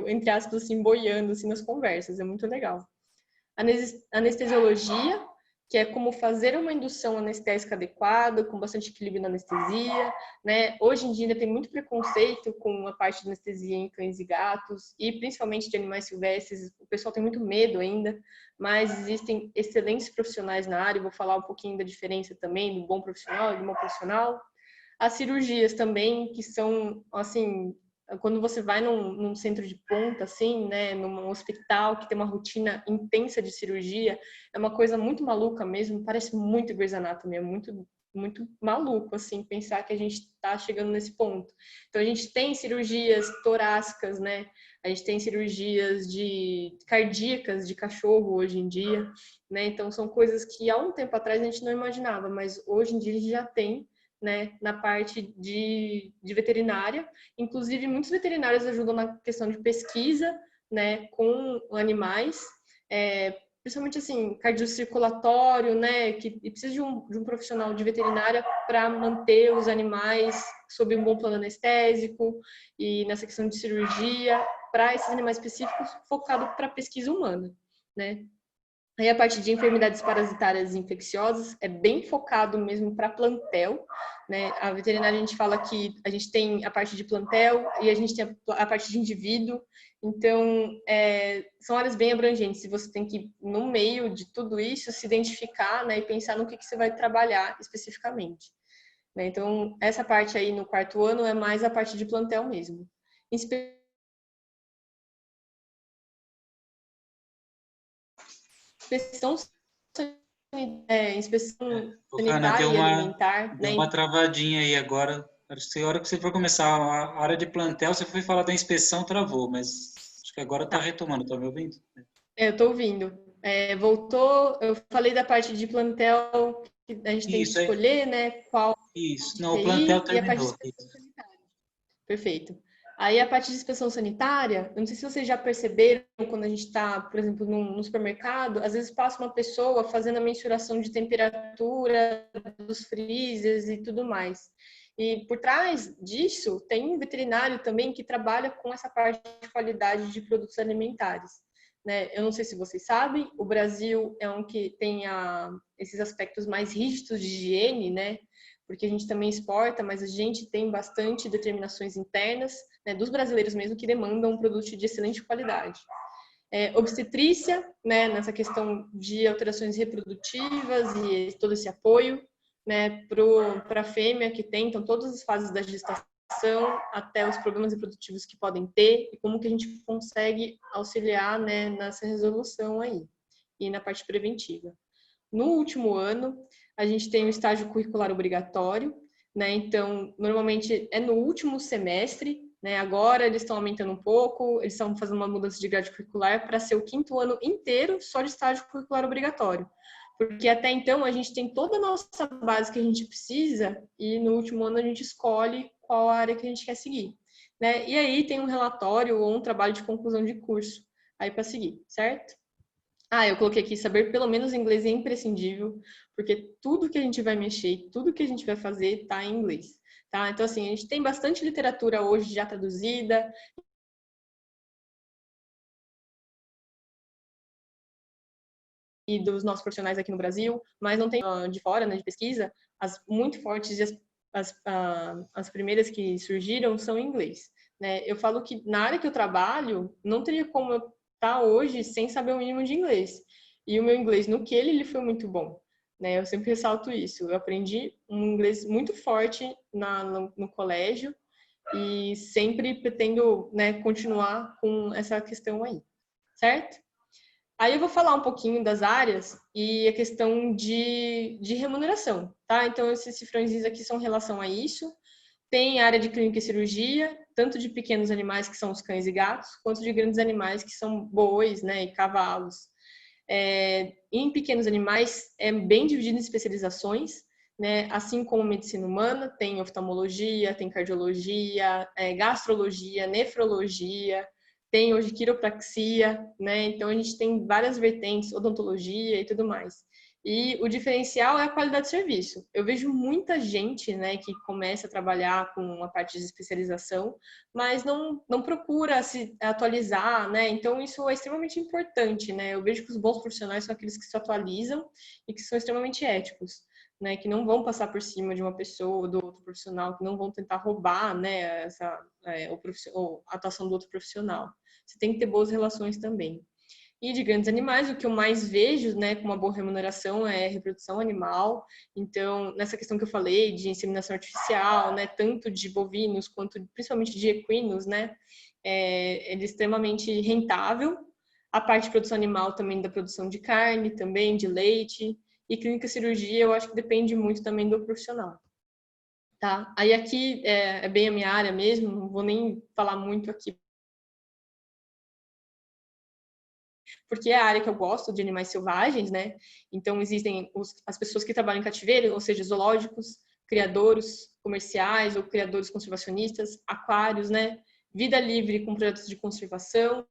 entre aspas, assim, boiando assim, nas conversas, é muito legal. Anestesiologia, que é como fazer uma indução anestésica adequada, com bastante equilíbrio na anestesia, né? Hoje em dia ainda tem muito preconceito com a parte de anestesia em cães e gatos, e principalmente de animais silvestres, o pessoal tem muito medo ainda, mas existem excelentes profissionais na área, eu vou falar um pouquinho da diferença também, do bom profissional e do mau profissional. As cirurgias também, que são, assim, quando você vai num centro de ponta, assim, né, num hospital que tem uma rotina intensa de cirurgia, é uma coisa muito maluca mesmo, parece muito Grey's Anatomy, é muito, muito maluco, assim, pensar que a gente está chegando nesse ponto. Então, a gente tem cirurgias torácicas, né, a gente tem cirurgias cardíacas de cachorro hoje em dia, né, então são coisas que há um tempo atrás a gente não imaginava, mas hoje em dia a gente já tem, né, na parte de veterinária. Inclusive, muitos veterinários ajudam na questão de pesquisa, né, com animais, principalmente assim, cardiocirculatório, né, que precisa de um profissional de veterinária para manter os animais sob um bom plano anestésico e nessa questão de cirurgia para esses animais específicos focado para pesquisa humana, né. Aí a parte de enfermidades parasitárias infecciosas é bem focado mesmo para plantel, né? A veterinária a gente fala que a gente tem a parte de plantel e a gente tem a parte de indivíduo, então são áreas bem abrangentes. E você tem que, no meio de tudo isso, se identificar, né, e pensar no que você vai trabalhar especificamente. Né? Então, essa parte aí no 4º ano é mais a parte de plantel mesmo. Inspeção sanitária e alimentar. Deu uma travadinha aí agora. Acho que a hora que você for começar a área de plantel, você foi falar da inspeção, travou, mas acho que agora está retomando. Está me ouvindo? Eu estou ouvindo. Voltou, eu falei da parte de plantel, que a gente tem que escolher, né, qual... Isso, não, o plantel terminou. E a parte de inspeção sanitária. Perfeito. Aí a parte de inspeção sanitária, eu não sei se vocês já perceberam quando a gente está, por exemplo, no supermercado, às vezes passa uma pessoa fazendo a mensuração de temperatura dos freezers e tudo mais. E por trás disso, tem um veterinário também que trabalha com essa parte de qualidade de produtos alimentares. Né? Eu não sei se vocês sabem, o Brasil é um que tem esses aspectos mais rígidos de higiene, né? Porque a gente também exporta, mas a gente tem bastante determinações internas, né, dos brasileiros mesmo, que demandam um produto de excelente qualidade. Obstetrícia, né, nessa questão de alterações reprodutivas e todo esse apoio, né, para a fêmea que tem, então, todas as fases da gestação até os problemas reprodutivos que podem ter e como que a gente consegue auxiliar, né, nessa resolução aí e na parte preventiva. No último ano, a gente tem o estágio curricular obrigatório, né? Então, normalmente é no último semestre, né? Agora eles estão aumentando um pouco, eles estão fazendo uma mudança de grade curricular para ser o 5º ano inteiro só de estágio curricular obrigatório. Porque até então a gente tem toda a nossa base que a gente precisa e no último ano a gente escolhe qual área que a gente quer seguir, né? E aí tem um relatório ou um trabalho de conclusão de curso aí para seguir, certo? Eu coloquei aqui, saber pelo menos inglês é imprescindível, porque tudo que a gente vai mexer, tudo que a gente vai fazer está em inglês, tá? Então, assim, a gente tem bastante literatura hoje já traduzida, e dos nossos profissionais aqui no Brasil, mas não tem de fora, né, de pesquisa, as muito fortes e as primeiras que surgiram são em inglês, né? Eu falo que na área que eu trabalho, não teria como eu estar hoje sem saber o mínimo de inglês. e o meu inglês no Kelly ele foi muito bom, né? Eu sempre ressalto isso. Eu aprendi um inglês muito forte no colégio e sempre pretendo, né, continuar com essa questão aí, certo? Aí eu vou falar um pouquinho das áreas e a questão de remuneração, tá? Então, esses cifrões aqui são em relação a isso. Tem a área de clínica e cirurgia, tanto de pequenos animais, que são os cães e gatos, quanto de grandes animais, que são bois, né, e cavalos. Em pequenos animais, é bem dividido em especializações, né? Assim como medicina humana, tem oftalmologia, tem cardiologia, gastrologia, nefrologia, tem hoje quiropraxia, né? Então a gente tem várias vertentes, odontologia e tudo mais. E o diferencial é a qualidade de serviço. Eu vejo muita gente, né, que começa a trabalhar com a parte de especialização, mas não procura se atualizar, né? Então isso é extremamente importante, né? Eu vejo que os bons profissionais são aqueles que se atualizam e que são extremamente éticos, né? Que não vão passar por cima de uma pessoa ou do outro profissional, que não vão tentar roubar, né, a atuação do outro profissional. Você tem que ter boas relações também. E de grandes animais, o que eu mais vejo, né, com uma boa remuneração é reprodução animal. Então, nessa questão que eu falei de inseminação artificial, né, tanto de bovinos quanto principalmente de equinos, né, ele é extremamente rentável. A parte de produção animal também da produção de carne, também de leite. E clínica e cirurgia, eu acho que depende muito também do profissional. Tá? Aí aqui é bem a minha área mesmo, não vou nem falar muito aqui, porque é a área que eu gosto de animais selvagens, né? Então, existem as pessoas que trabalham em cativeiro, ou seja, zoológicos, criadores comerciais ou criadores conservacionistas, aquários, né? Vida livre com projetos de conservação,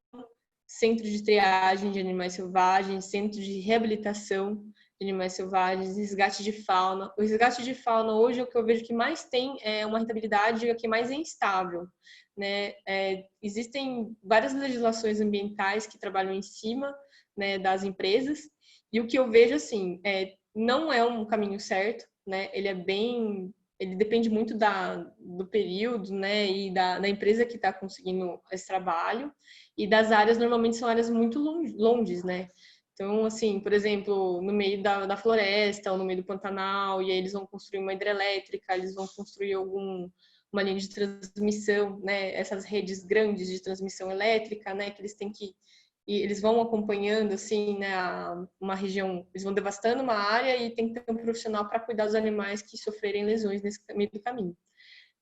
centro de triagem de animais selvagens, centro de reabilitação de animais selvagens, resgate de fauna. O resgate de fauna hoje é o que eu vejo que mais tem uma rentabilidade, que mais é instável, né? Existem várias legislações ambientais que trabalham em cima, né, das empresas, e o que eu vejo assim, não é um caminho certo, né? Ele depende muito do período, né, e da empresa que está conseguindo esse trabalho, e das áreas normalmente são áreas muito longes, né? Então, assim, por exemplo, no meio da floresta ou no meio do Pantanal, e aí eles vão construir uma hidrelétrica, eles vão construir uma linha de transmissão, né? Essas redes grandes de transmissão elétrica, né? Que eles têm que e eles vão acompanhando assim, né, uma região, eles vão devastando uma área e tem que ter um profissional para cuidar dos animais que sofrerem lesões nesse meio do caminho.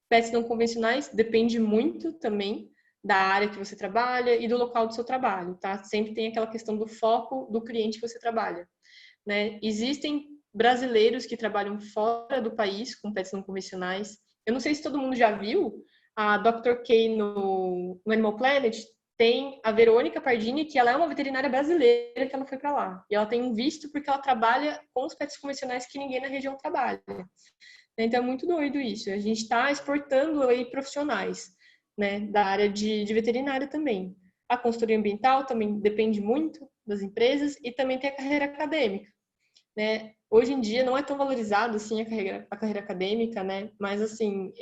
Pets não convencionais depende muito também da área que você trabalha e do local do seu trabalho, tá? Sempre tem aquela questão do foco do cliente que você trabalha, né? Existem brasileiros que trabalham fora do país com pets não convencionais. Eu não sei se todo mundo já viu a Dr. K no Animal Planet. Tem a Verônica Pardini, que ela é uma veterinária brasileira que ela foi para lá. E ela tem um visto porque ela trabalha com os pets convencionais que ninguém na região trabalha. Então é muito doido isso. A gente está exportando aí profissionais, né, da área de veterinária também. A consultoria ambiental também depende muito das empresas e também tem a carreira acadêmica, né? Hoje em dia não é tão valorizado assim a carreira acadêmica, né? Mas assim,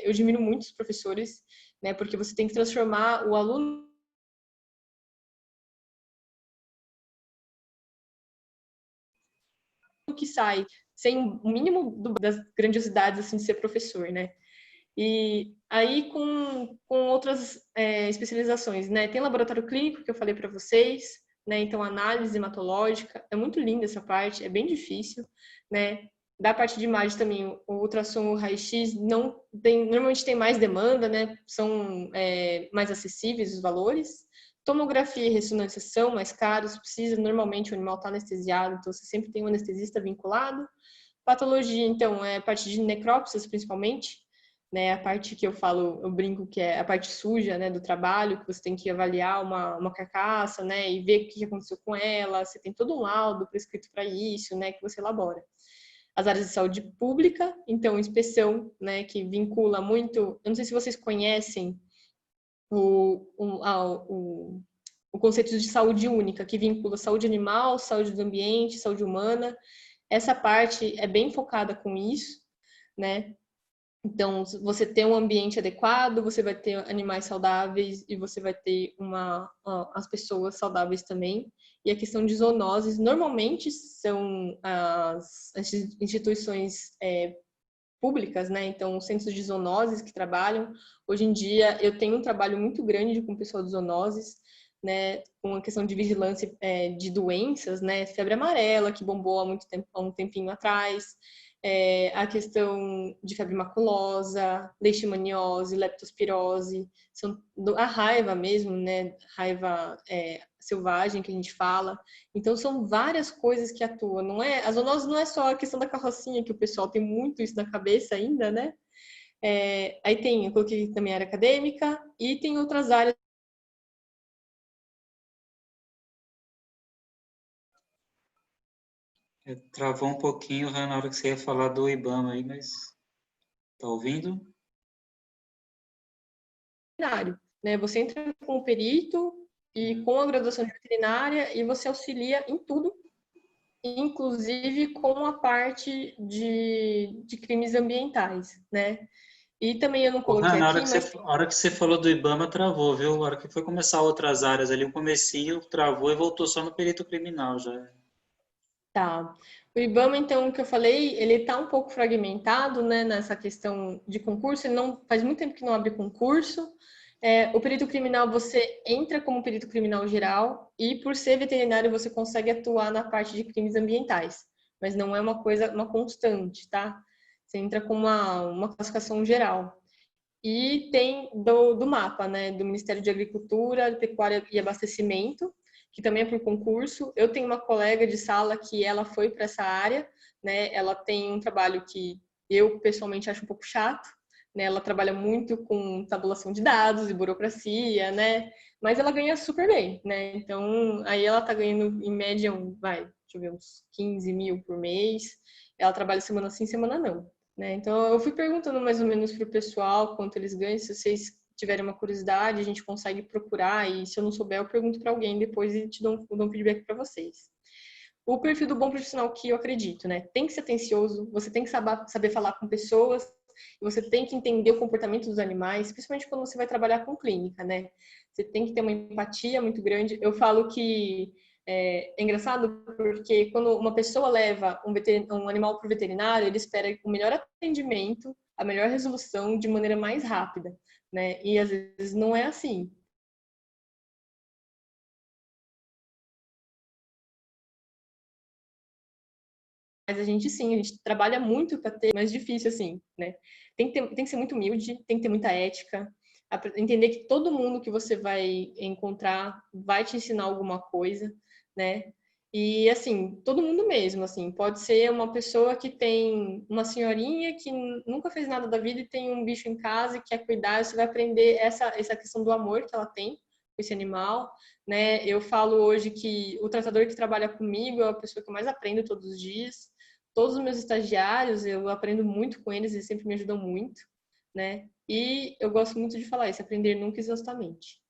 eu admiro muito os professores, né? Porque você tem que transformar o aluno que sai sem o mínimo das grandiosidades assim de ser professor, né? E aí com outras especializações, né? Tem laboratório clínico que eu falei para vocês, né? Então análise hematológica, é muito linda essa parte, é bem difícil, né? Da parte de imagem também, o ultrassom, o raio-x normalmente tem mais demanda, né? São mais acessíveis os valores. Tomografia e ressonância são mais caros, normalmente o animal está anestesiado, então você sempre tem um anestesista vinculado. Patologia, então, é a parte de necrópsias, principalmente, né? A parte que eu falo, eu brinco que é a parte suja, né, do trabalho, que você tem que avaliar uma carcaça, né, e ver o que aconteceu com ela. Você tem todo um laudo prescrito para isso, né, que você elabora. As áreas de saúde pública, então, inspeção, né, que vincula muito. Eu não sei se vocês conhecem o conceito de saúde única, que vincula saúde animal, saúde do ambiente, saúde humana. Essa parte é bem focada com isso, né? Então, você ter um ambiente adequado, você vai ter animais saudáveis e você vai ter as pessoas saudáveis também. E a questão de zoonoses, normalmente são as instituições públicas, né? Então, os centros de zoonoses que trabalham. Hoje em dia, eu tenho um trabalho muito grande com o pessoal de zoonoses, né? Com a questão de vigilância de doenças, né? Febre amarela, que bombou há um tempinho atrás. A questão de febre maculosa, leishmaniose, leptospirose, a raiva mesmo, né? Raiva selvagem que a gente fala. Então são várias coisas que atuam. Não é, a zoonose não é só a questão da carrocinha, que o pessoal tem muito isso na cabeça ainda, né? Aí eu coloquei também a área acadêmica e tem outras áreas. Travou um pouquinho na hora que você ia falar do IBAMA aí, mas tá ouvindo? Né? Você entra com o perito e com a graduação de veterinária e você auxilia em tudo, inclusive com a parte de crimes ambientais, né? E também eu não coloquei Na aqui, mas... a hora que você falou do IBAMA, travou, viu? A hora que foi começar outras áreas ali, o comecinho travou e voltou só no perito criminal já. Tá. O IBAMA, então, o que eu falei, ele está um pouco fragmentado, né, nessa questão de concurso. Ele não faz muito tempo que não abre concurso. O perito criminal, você entra como perito criminal geral e, por ser veterinário, você consegue atuar na parte de crimes ambientais. Mas não é uma constante, tá? Você entra com uma classificação geral. E tem do MAPA, né, do Ministério de Agricultura, Pecuária e Abastecimento, que também é por concurso. Eu tenho uma colega de sala que ela foi para essa área, né? Ela tem um trabalho que eu pessoalmente acho um pouco chato, né? Ela trabalha muito com tabulação de dados e burocracia, né? Mas ela ganha super bem, né? Então, aí ela tá ganhando em média deixa eu ver, uns 15 mil por mês. Ela trabalha semana sim, semana não, né? Então, eu fui perguntando mais ou menos pro pessoal quanto eles ganham. Se vocês tiverem uma curiosidade, a gente consegue procurar, e se eu não souber, eu pergunto para alguém depois e dou um feedback para vocês. O perfil do bom profissional que eu acredito, né? Tem que ser atencioso, você tem que saber falar com pessoas, e você tem que entender o comportamento dos animais, principalmente quando você vai trabalhar com clínica, né? Você tem que ter uma empatia muito grande. Eu falo que é engraçado porque quando uma pessoa leva um animal para o veterinário, ele espera o melhor atendimento, a melhor resolução de maneira mais rápida, né? E às vezes não é assim. Mas a gente trabalha muito para ter mais difícil, assim, né? Tem que ser muito humilde, tem que ter muita ética, entender que todo mundo que você vai encontrar vai te ensinar alguma coisa, né? E, assim, todo mundo mesmo, assim, pode ser uma pessoa que tem uma senhorinha que nunca fez nada da vida e tem um bicho em casa e quer cuidar, você vai aprender essa questão do amor que ela tem com esse animal, né? Eu falo hoje que o tratador que trabalha comigo é a pessoa que eu mais aprendo todos os dias. Todos os meus estagiários, eu aprendo muito com eles, eles sempre me ajudam muito, né? E eu gosto muito de falar isso, aprender nunca exaustamente,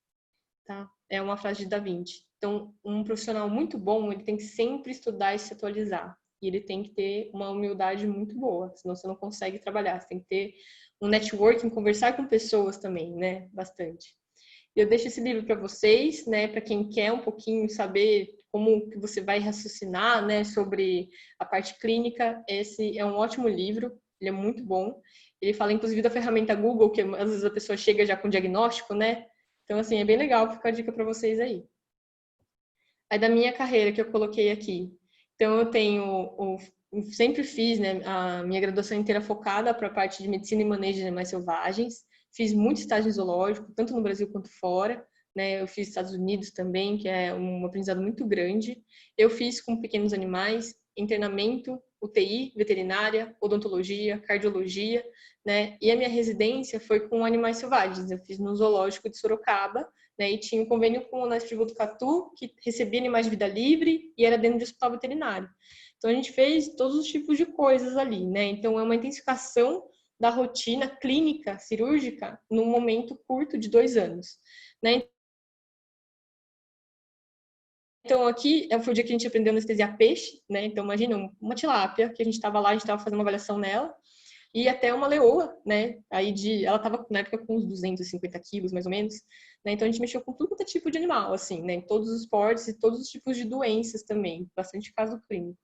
tá? É uma frase de Da Vinci. Então, um profissional muito bom, ele tem que sempre estudar e se atualizar. E ele tem que ter uma humildade muito boa, senão você não consegue trabalhar. Você tem que ter um networking, conversar com pessoas também, né? Bastante. Eu deixo esse livro para vocês, né? Para quem quer um pouquinho saber como que você vai raciocinar, né? Sobre a parte clínica. Esse é um ótimo livro, ele é muito bom. Ele fala, inclusive, da ferramenta Google, que às vezes a pessoa chega já com diagnóstico, né? Então, assim, é bem legal, fica a dica para vocês aí. Aí, da minha carreira que eu coloquei aqui. Então, sempre fiz, né, a minha graduação inteira focada para a parte de medicina e manejo de animais selvagens. Fiz muito estágio zoológico, tanto no Brasil quanto fora, né? Eu fiz Estados Unidos também, que é um aprendizado muito grande. Eu fiz com pequenos animais, internamento, UTI, veterinária, odontologia, cardiologia, né? E a minha residência foi com animais selvagens. Eu fiz no zoológico de Sorocaba, né? E tinha um convênio com o Unesp de Botucatu, que recebia animais de vida livre e era dentro de hospital veterinário. Então, a gente fez todos os tipos de coisas ali, né? Então, é uma intensificação da rotina clínica cirúrgica num momento curto de 2 anos, né? Então, aqui foi o dia que a gente aprendeu a anestesiar peixe, né? Então, imagina uma tilápia, que a gente estava lá, a gente estava fazendo uma avaliação nela. e até uma leoa, né? Ela estava na época com uns 250 quilos, mais ou menos, né? Então a gente mexeu com tudo quanto é tipo de animal, assim, né? Em todos os portes e todos os tipos de doenças também, bastante caso clínico.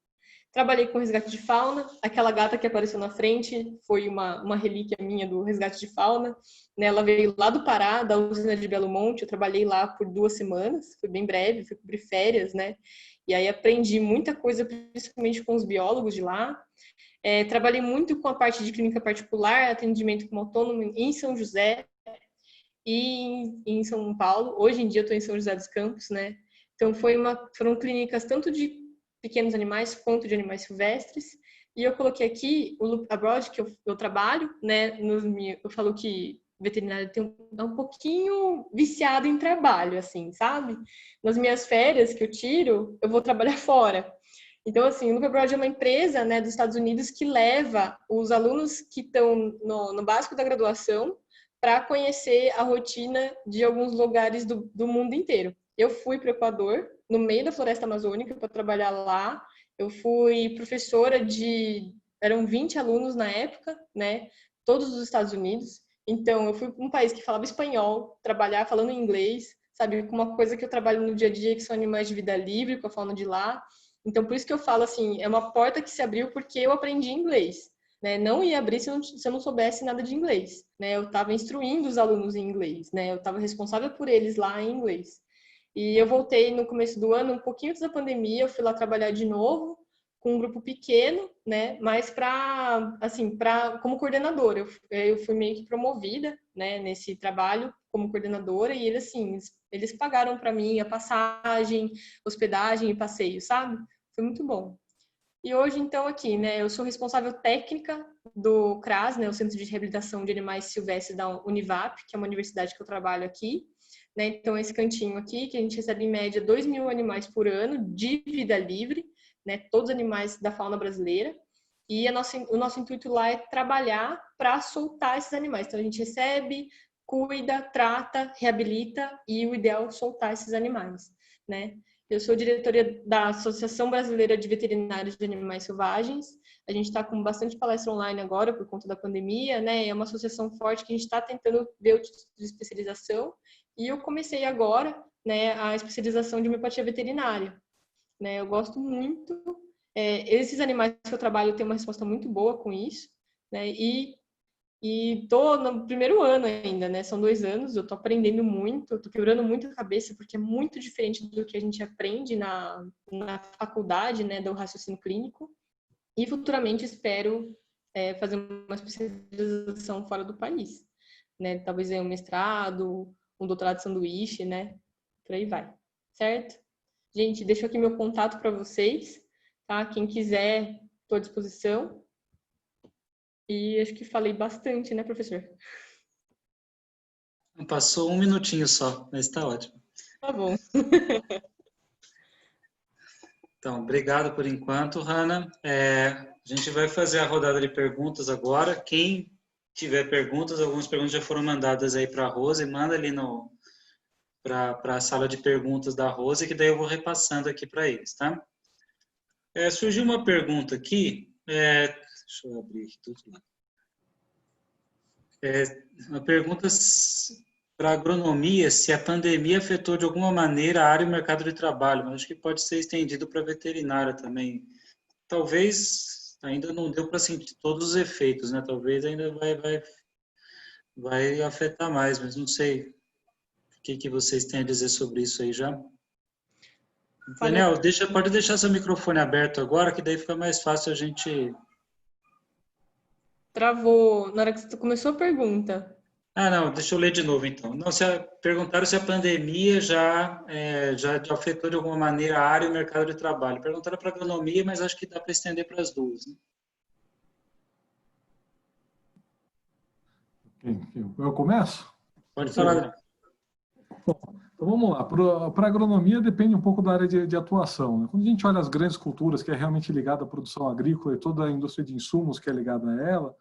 Trabalhei com resgate de fauna, aquela gata que apareceu na frente foi uma relíquia minha do resgate de fauna, né? Ela veio lá do Pará, da usina de Belo Monte, eu trabalhei lá por 2 semanas, foi bem breve, fui cobrir férias, né? E aí aprendi muita coisa, principalmente com os biólogos de lá. Trabalhei muito com a parte de clínica particular, atendimento como autônomo em São José e em São Paulo. Hoje em dia eu estou em São José dos Campos, né? Então foram clínicas tanto de pequenos animais quanto de animais silvestres. E eu coloquei aqui o Loop Abroad, que eu trabalho, né? Eu falo que veterinário é um pouquinho viciado em trabalho, assim, sabe? Nas minhas férias que eu tiro, eu vou trabalhar fora. Então, assim, o Loop Abroad é uma empresa, né, dos Estados Unidos que leva os alunos que estão no básico da graduação para conhecer a rotina de alguns lugares do mundo inteiro. Eu fui para o Equador, no meio da floresta amazônica, para trabalhar lá. Eu fui professora eram 20 alunos na época, né? Todos dos Estados Unidos. Então, eu fui para um país que falava espanhol, trabalhar falando inglês, sabe? Com uma coisa que eu trabalho no dia a dia, que são animais de vida livre, com a fauna de lá. Então, por isso que eu falo assim, é uma porta que se abriu porque eu aprendi inglês. Né? Não ia abrir se eu não soubesse nada de inglês. Né? Eu estava instruindo os alunos em inglês. Né? Eu estava responsável por eles lá em inglês. E eu voltei no começo do ano, um pouquinho antes da pandemia, eu fui lá trabalhar de novo, com um grupo pequeno, né? Mas como coordenadora. Eu fui meio que promovida, né? Nesse trabalho como coordenadora, e eles pagaram para mim a passagem, hospedagem e passeio, sabe? Foi muito bom. E hoje, então, aqui, né? Eu sou responsável técnica do CRAS, né? O Centro de Reabilitação de Animais Silvestres da Univap, que é uma universidade que eu trabalho aqui. Né? Então, esse cantinho aqui, que a gente recebe em média 2.000 animais por ano de vida livre, né? Todos os animais da fauna brasileira. E o nosso intuito lá é trabalhar para soltar esses animais. Então, a gente recebe, cuida, trata, reabilita e o ideal é soltar esses animais. Né? Eu sou diretora da Associação Brasileira de Veterinários de Animais Selvagens. A gente está com bastante palestra online agora por conta da pandemia, né? É uma associação forte que a gente está tentando ver o título de especialização. E eu comecei agora, né, a especialização de homeopatia veterinária. Né? Eu gosto muito. Esses animais que eu trabalho têm uma resposta muito boa com isso. Né? E tô no primeiro ano ainda, né? São 2 anos, eu tô aprendendo muito, tô quebrando muito a cabeça, porque é muito diferente do que a gente aprende na faculdade, né, do raciocínio clínico. E futuramente espero fazer uma especialização fora do país, né? Talvez um mestrado, um doutorado de sanduíche, né? Por aí vai, certo? Gente, deixo aqui meu contato para vocês, tá? Quem quiser, estou à disposição. E acho que falei bastante, né, professor? Passou 1 minutinho só, mas está ótimo. Tá bom. Então, obrigado por enquanto, Hanna. A gente vai fazer a rodada de perguntas agora. Quem tiver perguntas, algumas perguntas já foram mandadas aí para a Rose, manda ali para a sala de perguntas da Rose, que daí eu vou repassando aqui para eles, tá? Surgiu uma pergunta aqui, deixa eu abrir aqui tudo lá. Uma pergunta para agronomia, se a pandemia afetou de alguma maneira a área e o mercado de trabalho, mas acho que pode ser estendido para veterinária também. Talvez ainda não deu para sentir todos os efeitos, né? Talvez ainda vai afetar mais, mas não sei o que vocês têm a dizer sobre isso aí já. Daniel, pode deixar seu microfone aberto agora, que daí fica mais fácil a gente... Travou na hora que você começou a pergunta. Não, deixa eu ler de novo, então. Não, perguntaram se a pandemia já afetou de alguma maneira a área e o mercado de trabalho. Perguntaram para a agronomia, mas acho que dá para estender para as duas. Né? Eu começo? Pode falar, Daniel. Bom, então vamos lá. Para a agronomia depende um pouco da área de atuação. Né? Quando a gente olha as grandes culturas, que é realmente ligada à produção agrícola e toda a indústria de insumos que é ligada a ela,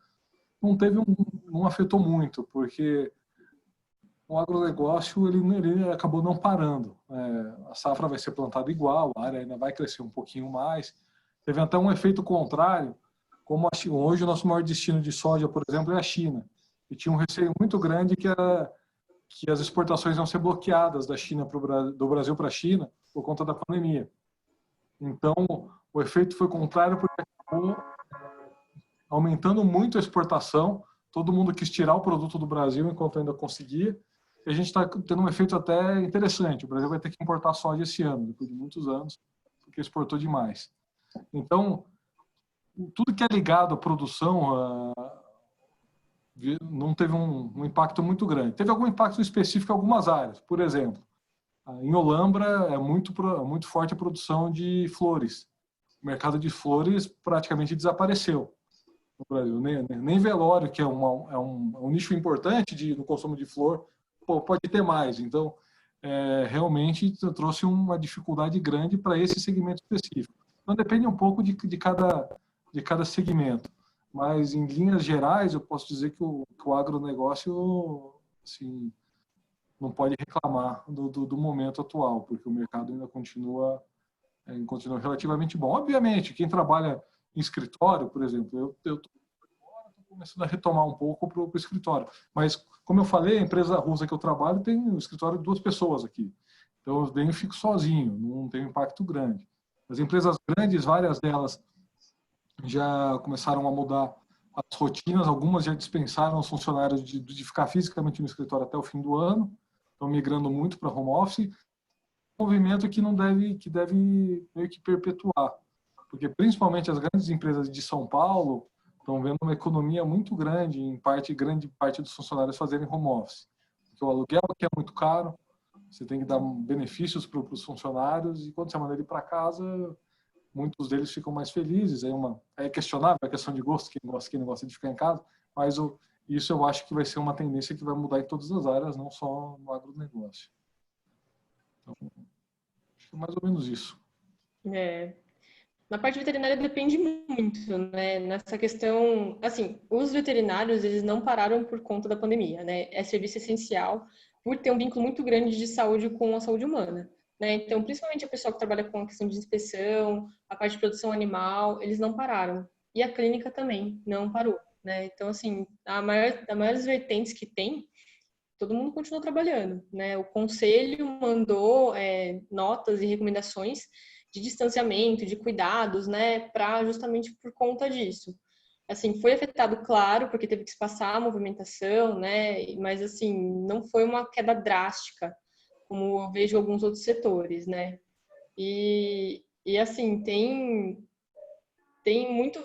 não afetou muito, porque o agronegócio ele acabou não parando. A safra vai ser plantada igual, a área ainda vai crescer um pouquinho mais. Teve até um efeito contrário como hoje o nosso maior destino de soja, por exemplo, é a China. E tinha um receio muito grande que as exportações iam ser bloqueadas da China do Brasil para a China por conta da pandemia. Então, o efeito foi contrário, porque acabou aumentando muito a exportação. Todo mundo quis tirar o produto do Brasil enquanto ainda conseguia. E a gente está tendo um efeito até interessante. O Brasil vai ter que importar soja esse ano, depois de muitos anos, porque exportou demais. Então, tudo que é ligado à produção não teve um impacto muito grande. Teve algum impacto específico em algumas áreas. Por exemplo, em Olambra é muito forte a produção de flores. O mercado de flores praticamente desapareceu no Brasil. Nem velório, que é um nicho importante no consumo de flor, pode ter mais. Então, realmente trouxe uma dificuldade grande para esse segmento específico. Então, depende um pouco de cada segmento. Mas, em linhas gerais, eu posso dizer que o agronegócio, assim, não pode reclamar do momento atual, porque o mercado ainda continua relativamente bom. Obviamente, quem trabalha em escritório, por exemplo, eu estou começando a retomar um pouco para o escritório. Mas, como eu falei, a empresa russa que eu trabalho tem um escritório de 2 pessoas aqui. Então, eu fico sozinho, não tem um impacto grande. As empresas grandes, várias delas já começaram a mudar as rotinas, algumas já dispensaram os funcionários de ficar fisicamente no escritório até o fim do ano, estão migrando muito para home office, um movimento que deve meio que perpetuar, porque principalmente as grandes empresas de São Paulo estão vendo uma economia muito grande, grande parte dos funcionários fazerem home office, porque o aluguel aqui é muito caro, você tem que dar benefícios para os funcionários, e quando você manda ele para casa, muitos deles ficam mais felizes. É questionável a questão de gosto, quem não gosta de ficar em casa, mas isso eu acho que vai ser uma tendência que vai mudar em todas as áreas, não só no agronegócio. Então, acho que é mais ou menos isso. Na parte veterinária depende muito, né? Nessa questão, assim, os veterinários, eles não pararam por conta da pandemia, né? É serviço essencial por ter um vínculo muito grande de saúde com a saúde humana, né? Então, principalmente a pessoa que trabalha com a questão de inspeção, a parte de produção animal, eles não pararam. E a clínica também não parou, né? Então, assim, a maior das vertentes que tem, todo mundo continua trabalhando, né? O conselho mandou notas e recomendações de distanciamento, de cuidados, né, para justamente por conta disso. Assim, foi afetado, claro, porque teve que se passar a movimentação, né, mas assim, não foi uma queda drástica, como eu vejo alguns outros setores, né. E assim, tem muito,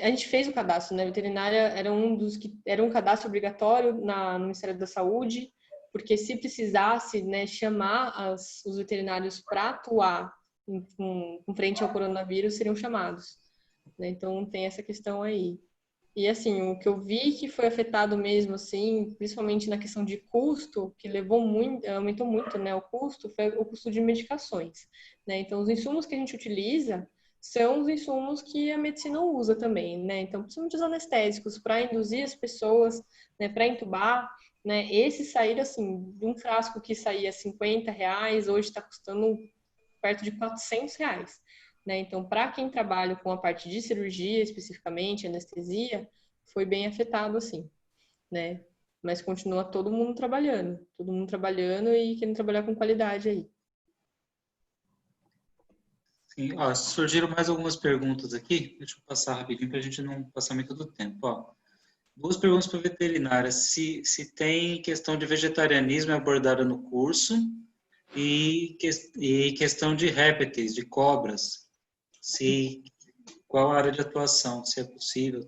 a gente fez o cadastro, né, veterinária era um cadastro obrigatório no Ministério da Saúde, porque se precisasse, né, chamar os veterinários para atuar com frente ao coronavírus, seriam chamados, né? Então tem essa questão aí. E assim, o que eu vi que foi afetado mesmo, assim, principalmente na questão de custo, que aumentou muito, né? O custo foi o custo de medicações, né? Então os insumos que a gente utiliza são os insumos que a medicina usa também, né? Então, principalmente os anestésicos, para induzir as pessoas, né? Para entubar, né? Esses saíram, assim, de um frasco que saía R$50, hoje está custando perto de R$400, né? Então, para quem trabalha com a parte de cirurgia, especificamente, anestesia, foi bem afetado, assim, né? Mas continua todo mundo trabalhando e querendo trabalhar com qualidade aí. Sim, ó, surgiram mais algumas perguntas aqui, deixa eu passar rapidinho para a gente não passar muito do tempo. Ó, 2 perguntas para a veterinária, se tem questão de vegetarianismo abordada no curso, e questão de répteis, de cobras, qual a área de atuação, se é possível.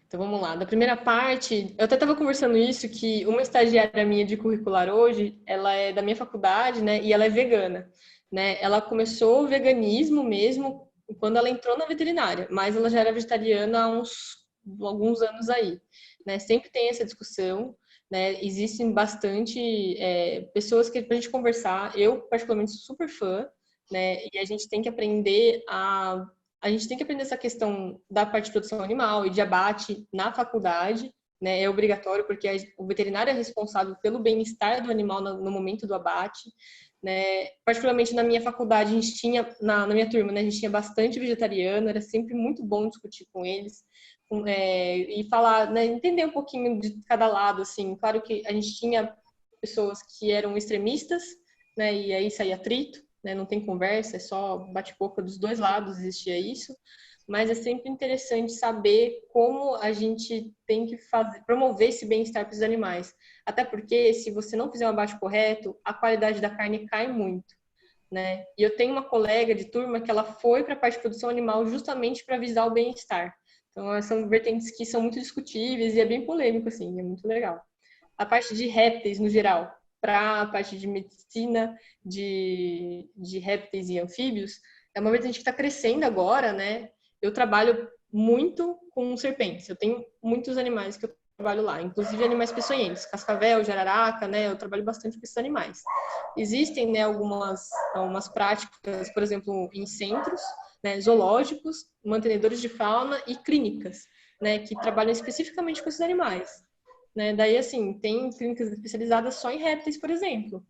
Então vamos lá, da primeira parte, eu até estava conversando isso, que uma estagiária minha de curricular hoje, ela é da minha faculdade, né, e ela é vegana, né, ela começou o veganismo mesmo quando ela entrou na veterinária, mas ela já era vegetariana há alguns anos aí, né, sempre tem essa discussão, né, existem bastante pessoas que pra gente conversar, eu particularmente sou super fã, né, e a gente tem que aprender essa questão da parte de produção animal e de abate na faculdade, né? É obrigatório porque o veterinário é responsável pelo bem-estar do animal no momento do abate, né? Particularmente na minha faculdade, a gente tinha, na minha turma, né, a gente tinha bastante vegetariano, era sempre muito bom discutir com eles, e falar, né, entender um pouquinho de cada lado, assim. Claro que a gente tinha pessoas que eram extremistas, né, e aí saía atrito, né, não tem conversa, é só bate-boca dos dois lados, existia isso. Mas é sempre interessante saber como a gente tem que promover esse bem-estar para os animais. Até porque, se você não fizer um abate correto, a qualidade da carne cai muito, né? E eu tenho uma colega de turma que ela foi para a parte de produção animal justamente para visar o bem-estar. Então, são vertentes que são muito discutíveis e é bem polêmico, assim, é muito legal. A parte de répteis, no geral, para a parte de medicina de répteis e anfíbios, é uma vertente que está crescendo agora, né? Eu trabalho muito com serpentes. Eu tenho muitos animais que eu trabalho lá, inclusive animais peçonhentos, cascavel, jararaca, né? Eu trabalho bastante com esses animais. Existem, né, algumas práticas, por exemplo, em centros, né, zoológicos, mantenedores de fauna e clínicas, né, que trabalham especificamente com esses animais, né? Daí, assim, tem clínicas especializadas só em répteis, por exemplo,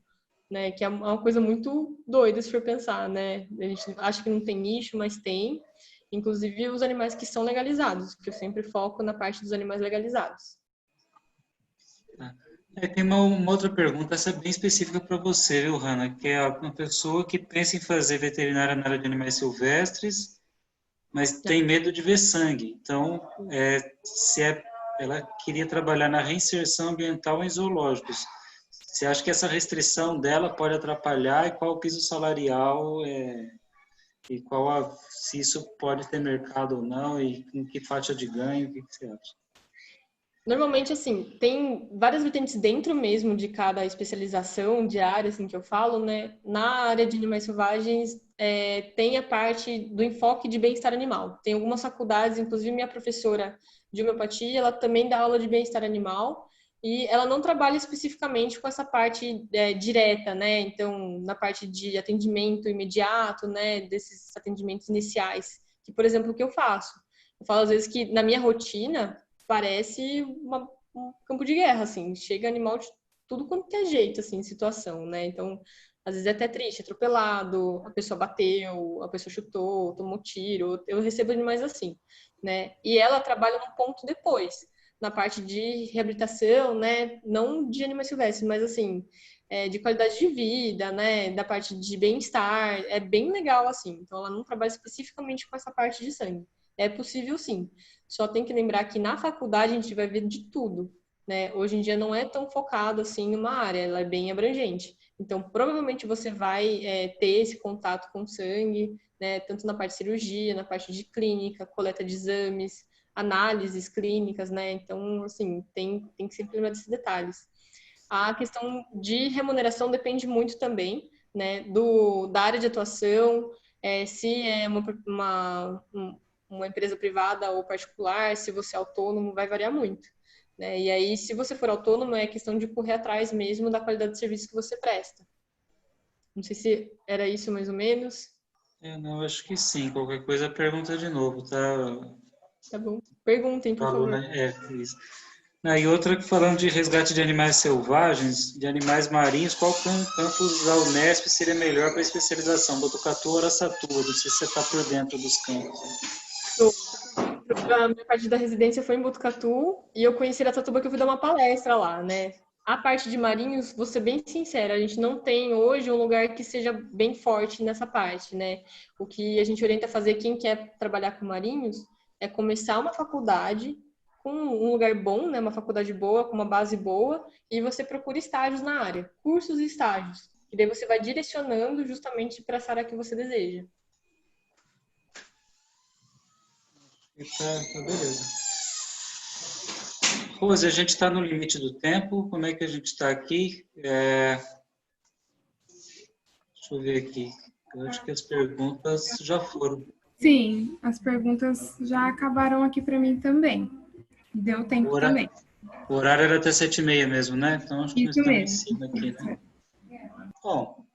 né? Que é uma coisa muito doida se for pensar, né? A gente acha que não tem nicho, mas tem. Inclusive os animais que são legalizados, que eu sempre foco na parte dos animais legalizados. Tem uma outra pergunta, essa é bem específica para você, viu, Hanna? Que é uma pessoa que pensa em fazer veterinária na área de animais silvestres, mas tem medo de ver sangue. Então, ela queria trabalhar na reinserção ambiental em zoológicos. Você acha que essa restrição dela pode atrapalhar e qual o piso salarial e se isso pode ter mercado ou não, e com que faixa de ganho, o que você acha? Normalmente, assim, tem várias vertentes dentro mesmo de cada especialização de área, assim, que eu falo, né? Na área de animais selvagens, tem a parte do enfoque de bem-estar animal. Tem algumas faculdades, inclusive minha professora de homeopatia, ela também dá aula de bem-estar animal, e ela não trabalha especificamente com essa parte direta, né? Então, na parte de atendimento imediato, né? Desses atendimentos iniciais, que, por exemplo, o que eu faço? Eu falo, às vezes, que na minha rotina parece um campo de guerra, assim. Chega animal de tudo quanto é jeito, assim, situação, né? Então, às vezes é até triste, atropelado, a pessoa bateu, a pessoa chutou, tomou tiro. Eu recebo animais assim, né? E ela trabalha num ponto depois, na parte de reabilitação, né? Não de animais silvestres, mas assim, de qualidade de vida, né? Da parte de bem-estar. É bem legal, assim. Então, ela não trabalha especificamente com essa parte de sangue. É possível, sim. Só tem que lembrar que na faculdade a gente vai ver de tudo, né? Hoje em dia não é tão focado assim numa área, ela é bem abrangente. Então, provavelmente você vai ter esse contato com sangue, né? Tanto na parte de cirurgia, na parte de clínica, coleta de exames, análises clínicas, né? Então, assim, tem que sempre lembrar desses detalhes. A questão de remuneração depende muito também, né? Da área de atuação, se é uma empresa privada ou particular, se você é autônomo, vai variar muito, né? E aí, se você for autônomo, é questão de correr atrás mesmo da qualidade de serviço que você presta. Não sei se era isso mais ou menos. Não, acho que sim. Qualquer coisa, pergunta de novo, tá? Tá bom. Perguntem, por Falou, favor. né? Isso. E outra, falando de resgate de animais selvagens, de animais marinhos, qual campus da Unesp seria melhor para especialização? Botucatu ou Araçatuba? Não sei se você está por dentro dos campos. A minha parte da residência foi em Botucatu e eu conheci Araçatuba que eu fui dar uma palestra lá, né? A parte de marinhos, vou ser bem sincera, a gente não tem hoje um lugar que seja bem forte nessa parte, né? O que a gente orienta a fazer quem quer trabalhar com marinhos é começar uma faculdade com um lugar bom, né? Uma faculdade boa, com uma base boa, e você procura estágios na área, cursos e estágios. E daí você vai direcionando justamente para essa área que você deseja. Tá, beleza. Rose, a gente está no limite do tempo. Como é que a gente está aqui? Deixa eu ver aqui. Eu acho que as perguntas já foram. Sim, as perguntas já acabaram aqui para mim também. Deu tempo também. O horário era até 7h30 mesmo, né? Então, acho que nós estamos em cima aqui, né? Bom,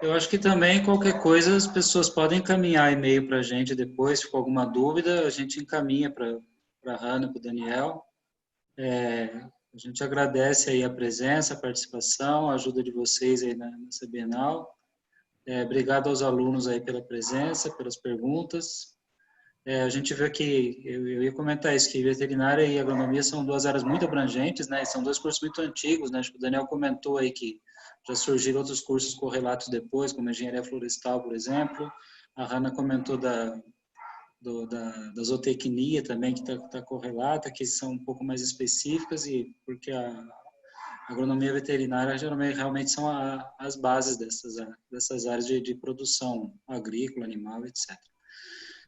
eu acho que também qualquer coisa as pessoas podem encaminhar e-mail para a gente depois, se for alguma dúvida, a gente encaminha para a Hanna, para o Daniel. A gente agradece aí a presença, a participação, a ajuda de vocês aí nessa Bienal. Obrigado aos alunos aí pela presença, pelas perguntas. A gente vê que, eu ia comentar isso, que veterinária e agronomia são duas áreas muito abrangentes, né? São dois cursos muito antigos, né? Acho que o Daniel comentou aí que já surgiram outros cursos correlatos depois, como engenharia florestal, por exemplo. A Hanna comentou da zootecnia também, que está correlata, que são um pouco mais específicas, e porque a agronomia veterinária geralmente realmente são as bases dessas áreas de produção agrícola, animal, etc.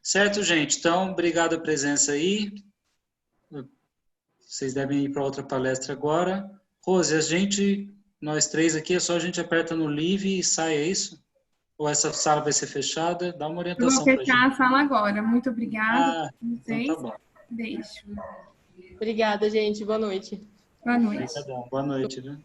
Certo, gente? Então, obrigado a presença aí. Vocês devem ir para outra palestra agora. Rose, nós três aqui, é só a gente aperta no Leave e sai, é isso? Ou essa sala vai ser fechada? Dá uma Eu orientação vou para a fechar a gente. sala agora. Muito obrigada a Então vocês. tá bom. Beijo. Obrigada, gente. Boa noite. Boa noite. Obrigadão. Boa noite, viu?